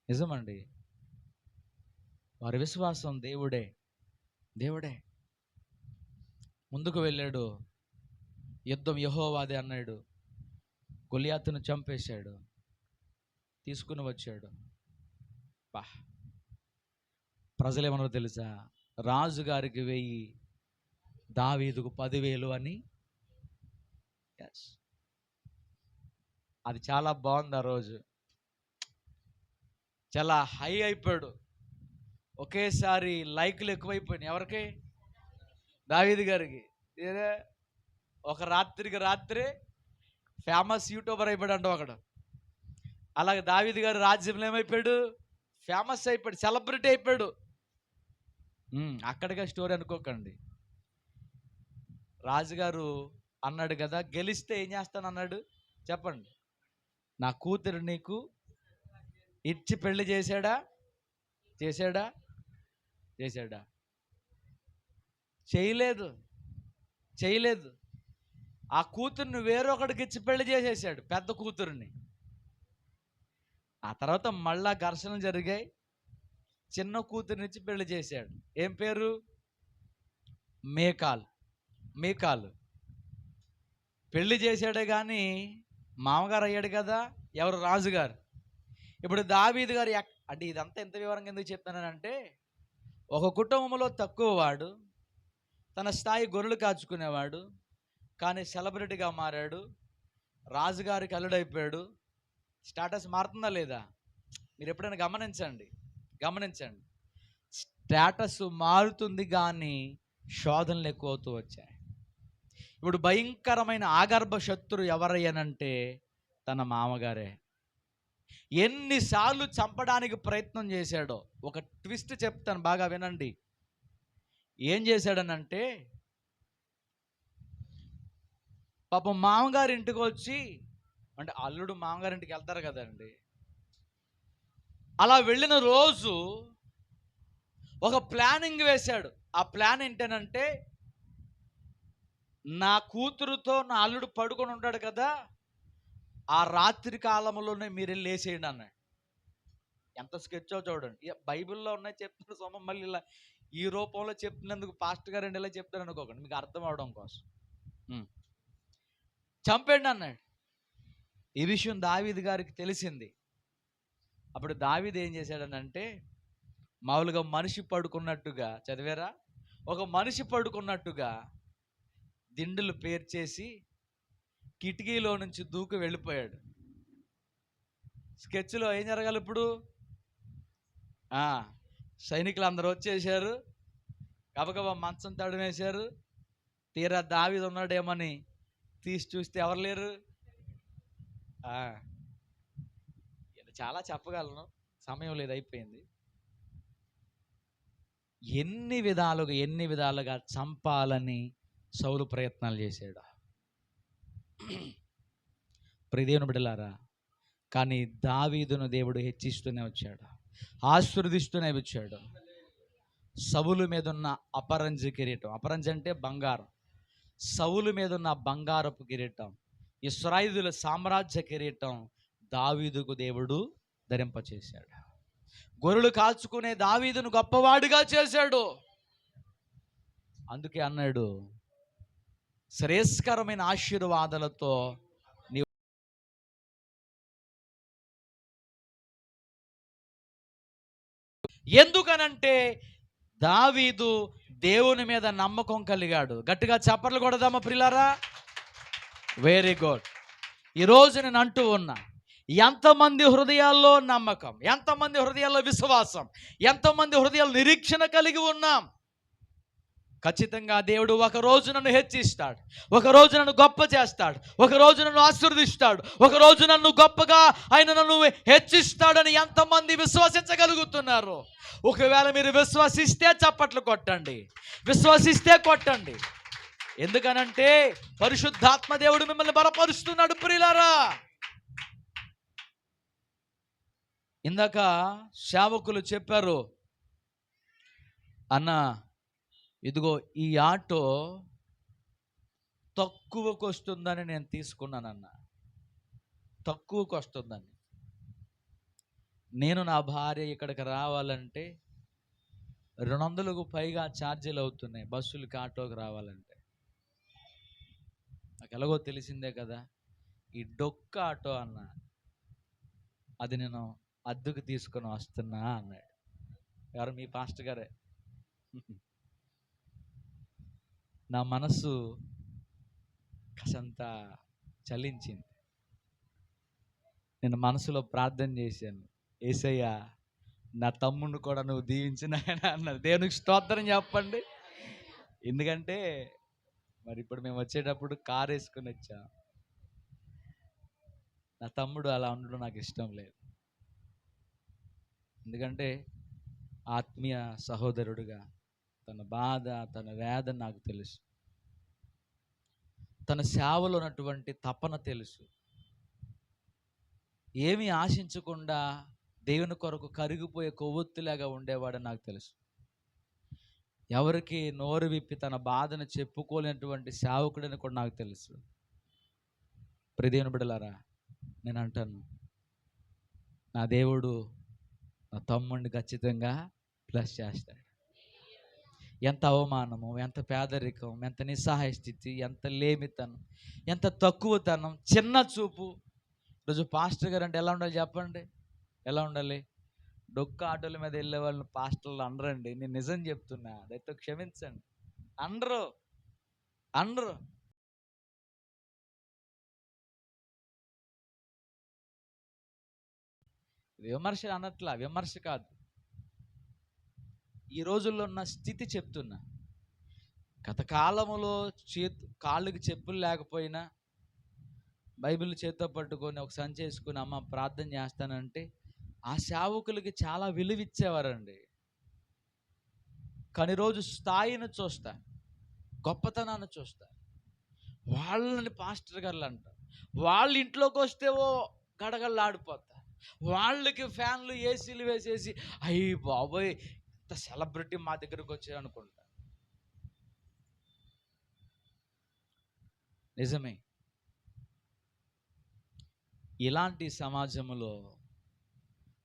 నిజమండి, వారి విశ్వాసం దేవుడే. ముందుకు వెళ్ళాడు, యుద్ధం యెహోవాదే అన్నాడు, గొలియాతును చంపేశాడు, తీసుకుని వచ్చాడు. ప్రజలు ఏమన్నారో తెలుసా? రాజుగారికి 1000, దావీదుకు 10,000 అని. అది చాలా బాగుంది. ఆ రోజు చాలా హై అయిపోయాడు. ఒకేసారి లైక్లు ఎక్కువైపోయినాయి. ఎవరికి? దావీదు గారికి. ఒక రాత్రికి రాత్రే ఫేమస్ యూట్యూబర్ అయిపోయాడు అంట ఒకడు. అలాగే దావీదు గారు రాజ్యంలో ఏమైపోయాడు? ఫేమస్ అయిపోయాడు, సెలబ్రిటీ అయిపోయాడు. అక్కడిగా స్టోరీ అనుకోకండి. రాజుగారు అన్నాడు కదా, గెలిస్తే ఏం చేస్తాను అన్నాడు చెప్పండి? నా కూతురు నీకు ఇచ్చి పెళ్లి చేశాడా? చేయలేదు. ఆ కూతుర్ని వేరొకడికి ఇచ్చి పెళ్లి చేసేసాడు, పెద్ద కూతుర్ని. ఆ తర్వాత మళ్ళా ఘర్షణలు జరిగాయి, చిన్న కూతుర్ని ఇచ్చి పెళ్లి చేశాడు. ఏం పేరు? మీకాలు. పెళ్లి చేశాడే కానీ మామగారు అయ్యాడు కదా. ఎవరు? రాజుగారు. ఇప్పుడు దావీదు గారు అంటే ఇదంతా ఎంత వివరంగా ఎందుకు చెప్తానంటే, ఒక కుటుంబంలో తక్కువ వాడు, తన స్థాయి గొర్రెలు కాచుకునేవాడు, కానీ సెలబ్రిటీగా మారాడు, రాజుగారికి అల్లుడైపోయాడు. స్టేటస్ మారుతుందా లేదా? మీరు ఎప్పుడైనా గమనించండి. స్టేటస్ మారుతుంది కానీ శోధనలు ఎక్కువ అవుతూ వచ్చాయి. ఇప్పుడు భయంకరమైన ఆగర్భ శత్రు ఎవరయ్యానంటే తన మామగారే. ఎన్నిసార్లు చంపడానికి ప్రయత్నం చేశాడో. ఒక ట్విస్ట్ చెప్తాను, బాగా వినండి. ఏం చేశాడనంటే, పాపం మామగారి ఇంటికి వచ్చి, అంటే అల్లుడు మామగారింటికి వెళ్తారు కదండి, అలా వెళ్ళిన రోజు ఒక ప్లానింగ్ వేశాడు. ఆ ప్లాన్ ఏంటనంటే, నా కూతురుతో నా అల్లుడు పడుకొని ఉంటాడు కదా, ఆ రాత్రి కాలంలోనే మీరు వెళ్ళి లేసేయండి అన్నాడు. ఎంత స్కెచ్చో చూడండి. బైబిల్లో ఉన్నాయి చెప్తున్నారు సోమ, మళ్ళీ ఇలా ఈ రూపంలో చెప్తున్నందుకు పాస్టర్ గారు ఇలా చెప్తారు అనుకోకండి, మీకు అర్థం అవడం కోసం. చంపండి అన్నాడు. ఈ విషయం దావీదు గారికి తెలిసింది. అప్పుడు దావీదు ఏం చేశాడనంటే, మామూలుగా మనిషి పడుకున్నట్టుగా, చదివారా? ఒక మనిషి పడుకున్నట్టుగా దిండులు పేర్చేసి కిటికీలో నుంచి దూకి వెళ్ళిపోయాడు. స్కెచ్లో ఏం జరగాలి ఇప్పుడు? సైనికులు అందరూ వచ్చేసారు, గబగబా మంచం తడిమేశారు. తీరా దావీదు ఉన్నాడేమని తీసి చూస్తే ఎవరు లేరు. చాలా చెప్పగలను, సమయం లేదు, అయిపోయింది. ఎన్ని విధాలుగా చంపాలని సౌలు ప్రయత్నాలు చేశాడు. ప్రియదేవుని బిడ్డలారా, కానీ దావీదును దేవుడు హెచ్చిస్తూనే వచ్చాడు, ఆశీర్వదిస్తూనే వచ్చాడు. సౌలు మీద ఉన్న అపరంజి కిరీటం, అపరంజి అంటే బంగారం, సౌలు మీద ఉన్న బంగారపు కిరీటం, ఇశ్రాయేలు సామ్రాజ్య కిరీటం దావీదుకు దేవుడు ధరింపచేశాడు. గొర్రెలు కాచుకునే దావీదును గొప్పవాడిగా చేశాడు. అందుకే అన్నాడు, శ్రేయస్కరమైన ఆశీర్వాదాలతో నీవు. ఎందుకనంటే దావీదు దేవుని మీద నమ్మకం కలిగాడు. గట్టిగా చప్పట్లు కొడదామా ప్రియులారా? Very good. ఈరోజు నేను అంటూ ఉన్నా, ఎంతమంది హృదయాల్లో నమ్మకం, ఎంతమంది హృదయాల్లో విశ్వాసం, ఎంతమంది హృదయాల్లో నిరీక్షణ కలిగి ఉన్నాం. ఖచ్చితంగా దేవుడు ఒకరోజు నన్ను హెచ్చిస్తాడు, ఒకరోజు నన్ను గొప్ప చేస్తాడు, ఒకరోజు నన్ను ఆశీర్వదిస్తాడు, ఒకరోజు నన్ను గొప్పగా ఆయన నన్ను హెచ్చిస్తాడని ఎంతమంది విశ్వసించగలుగుతున్నారు? ఒకవేళ మీరు విశ్వసిస్తే చప్పట్లు కొట్టండి, విశ్వసిస్తే కొట్టండి. ఎందుకనంటే పరిశుద్ధాత్మ దేవుడు మిమ్మల్ని బలపరుస్తున్నాడు ప్రియులారా. ఇందాక సేవకులు చెప్పారు, అన్న ఇదిగో ఈ ఆటో తక్కువకు వస్తుందని నేను తీసుకున్నానన్న, తక్కువకు వస్తుందని. నేను నా భార్య ఇక్కడికి రావాలంటే 200కు పైగా ఛార్జీలు అవుతున్నాయి బస్సులకి, ఆటోకి రావాలంటే. నాకు ఎలాగో తెలిసిందే కదా, ఈ డొక్క ఆటో అన్న, అది నేను అద్దెకు తీసుకొని వస్తున్నా అన్నాడు. ఎవరు? మీ పాస్టర్ గారే. నా మనసు కాసంత చలించింది. నేను మనసులో ప్రార్థన చేశాను, యేసయ్య నా తమ్ముడిని కూడా నువ్వు దీవించిన అన్నది. దేవునికి స్తోత్రం చెప్పండి. ఎందుకంటే మరి ఇప్పుడు మేము వచ్చేటప్పుడు కారు వేసుకొని వచ్చాం. నా తమ్ముడు అలా ఉండడం నాకు ఇష్టం లేదు. ఎందుకంటే ఆత్మీయ సహోదరుడుగా తన బాధ, తన వేదన నాకు తెలుసు, తన సేవలో ఉన్నటువంటి తపన తెలుసు. ఏమీ ఆశించకుండా దేవుని కొరకు కరిగిపోయే కొవ్వొత్తిలాగా ఉండేవాడని నాకు తెలుసు. ఎవరికి నోరు విప్పి తన బాధను చెప్పుకోలేనటువంటి సేవకుడని కూడా నాకు తెలుసు. ప్రియదేవుని బిడ్డలారా, నేను అంటాను, నా దేవుడు నా తమ్ముడిని ఖచ్చితంగా ప్లస్ చేస్తాడు. ఎంత అవమానము, ఎంత పేదరికం, ఎంత నిస్సహాయ స్థితి, ఎంత లేమితనం, ఎంత తక్కువతనం, చిన్న చూపు. ఈరోజు పాస్టర్ గారు అంటే ఎలా ఉండాలి చెప్పండి? ఎలా ఉండాలి? డొక్క ఆటోల మీద వెళ్ళే వాళ్ళని పాస్టర్లు అనరండి. నేను నిజం చెప్తున్నా, దయతో క్షమించండి. అనరు. విమర్శ అనట్లా, విమర్శ కాదు, ఈ రోజుల్లో ఉన్న స్థితి చెప్తున్నా. గత కాలములో కాళ్ళకి చెప్పులు లేకపోయినా బైబిల్ చేత్తో పట్టుకొని ఒక సంచి వేసుకుని అమ్మ ప్రార్థన చేస్తానంటే ఆ సేవకులకి చాలా విలువ ఇచ్చేవారండి. కానీ రోజు స్థాయిని చూస్తా, గొప్పతనాన్ని చూస్తా, వాళ్ళని పాస్టర్ గారులు అంటారు. వాళ్ళ ఇంట్లోకి వస్తే ఓ గడగడలాడిపోతారు. వాళ్ళకి ఫ్యాన్లు, ఏసీలు వేసేసి అయ్యి బాబోయ్ ఇంత సెలబ్రిటీ మా దగ్గరకు వచ్చాయి అనుకుంటా. నిజమే. ఇలాంటి సమాజంలో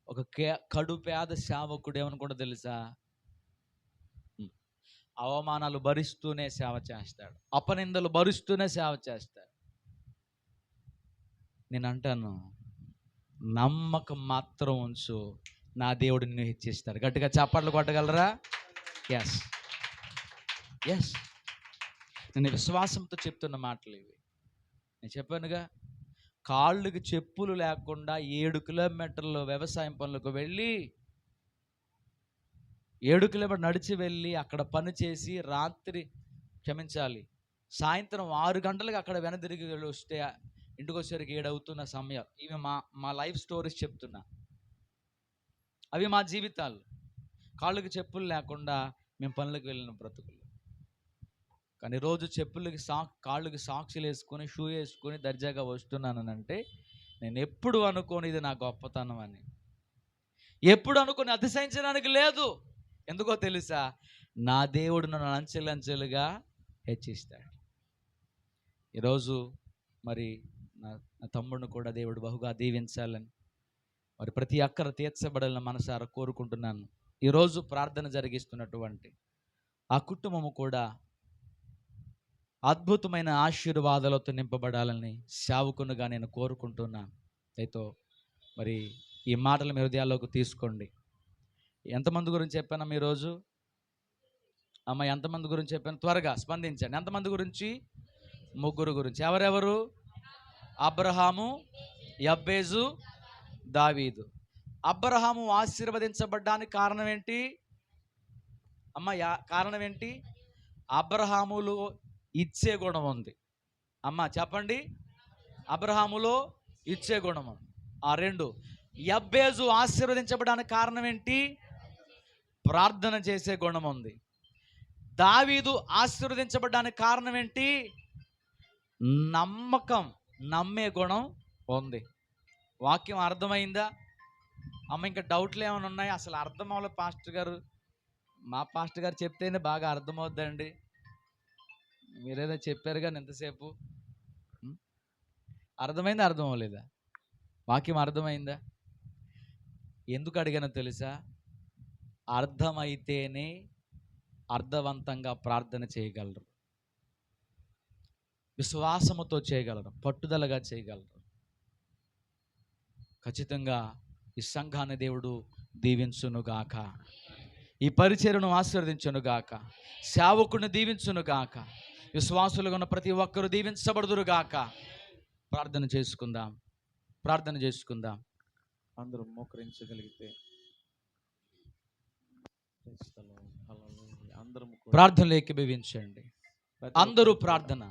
ఒక కడు పేద సేవకుడు ఏమనుకుంటా తెలుసా? అవమానాలు భరిస్తూనే సేవ చేస్తాడు, అపనిందలు భరిస్తూనే సేవ చేస్తాడు. నేను అంటాను, నమ్మకం మాత్రం ఉంచు, నా దేవుడు నిన్ను హెచ్చిస్తాడు. గట్టిగా చప్పట్లు కొట్టగలరా? Yes yes. నేను విశ్వాసంతో చెప్తున్న మాటలు ఇవి. నేను చెప్పానుగా, కాళ్ళకి చెప్పులు లేకుండా 7 కిలోమీటర్లు వ్యవసాయం పనులకు వెళ్ళి 7 కిలోమీటర్లు నడిచి వెళ్ళి అక్కడ పని చేసి సాయంత్రం 6 గంటలకు అక్కడ వెనదిరిగి వస్తే ఇంటికి వచ్చేసరికి 7 అవుతున్న సమయం. ఇవి మా లైఫ్ స్టోరీస్ చెప్తున్నా, అవి మా జీవితాలు. కాళ్ళకి చెప్పులు లేకుండా మేము పనులకు వెళ్ళిన బ్రతుకులు. కానీ రోజు కాళ్ళకి సాక్స్లు వేసుకొని, షూ వేసుకొని దర్జాగా వస్తున్నానంటే నేను ఎప్పుడు అనుకోని ఇది నా గొప్పతనం అని, ఎప్పుడు అనుకోని అతిశయించడానికి లేదు. ఎందుకో తెలుసా? నా దేవుడు నన్ను అంచెలంచెలుగా హెచ్చిస్తాడు. ఈరోజు మరి నా తమ్ముడిని కూడా దేవుడు బహుగా దీవించాలని, మరి ప్రతి అక్కర తీర్చబడాలని మనసారా కోరుకుంటున్నాను. ఈరోజు ప్రార్థన జరిగిస్తున్నటువంటి ఆ కుటుంబము కూడా అద్భుతమైన ఆశీర్వాదాలతో నింపబడాలని సేవకునిగా నేను కోరుకుంటున్నాను. అయితే మరి ఈ మాటలు మీ హృదయాల్లోకి తీసుకోండి. ఎంతమంది గురించి చెప్పాను ఈరోజు? అమ్మ, ఎంతమంది గురించి చెప్పాను? త్వరగా స్పందించండి. ఎంతమంది గురించి? ముగ్గురు గురించి. ఎవరెవరు? అబ్రహాము, యబ్బేజు, దావీదు. అబ్రహాము ఆశీర్వదించబడ్డానికి కారణం ఏంటి అమ్మ? కారణం ఏంటి? అబ్రహాములో ఇచ్చే గుణం ఉంది. అమ్మ చెప్పండి. అబ్రహాములో ఇచ్చే గుణం ఉంది. ఆ రెండు. యబ్బేజు ఆశీర్వదించబడడానికి కారణం ఏంటి? ప్రార్థన చేసే గుణం ఉంది. దావీదు ఆశీర్వదించబడడానికి కారణం ఏంటి? నమ్మకం, నమ్మే గుణం ఉంది. వాక్యం అర్థమైందా అమ్మ? ఇంకా డౌట్లు ఏమైనా ఉన్నాయి? అసలు అర్థం అవ్వలేదు పాస్టర్ గారు. మా పాస్టర్ గారు చెప్తేనే బాగా అర్థమవుద్దండి. మీరేదో చెప్పారు కానీ ఎంతసేపు అర్థమైందా? అర్థం అవ్వలేదా? వాక్యం అర్థమైందా? ఎందుకు అడిగానో తెలుసా? అర్థమైతేనే అర్థవంతంగా ప్రార్థన చేయగలరు, విశ్వాసముతో చేయగలరు, పట్టుదలగా చేయగలరు. ఖచ్చితంగా ఈ సంఘాన్ని దేవుడు దీవించునుగాక, ఈ పరిచర్యను ఆశీర్వదించునుగాక, సేవకుని దీవించునుగాక, విశ్వాసులుగా ఉన్న ప్రతి ఒక్కరూ దీవించబడుదురుగాక. ప్రార్థన చేసుకుందాం, ప్రార్థన చేసుకుందాం. అందరూ మోకరించగలిగితే ప్రార్థనలు ఏకీభవించండి. అందరూ ప్రార్థన.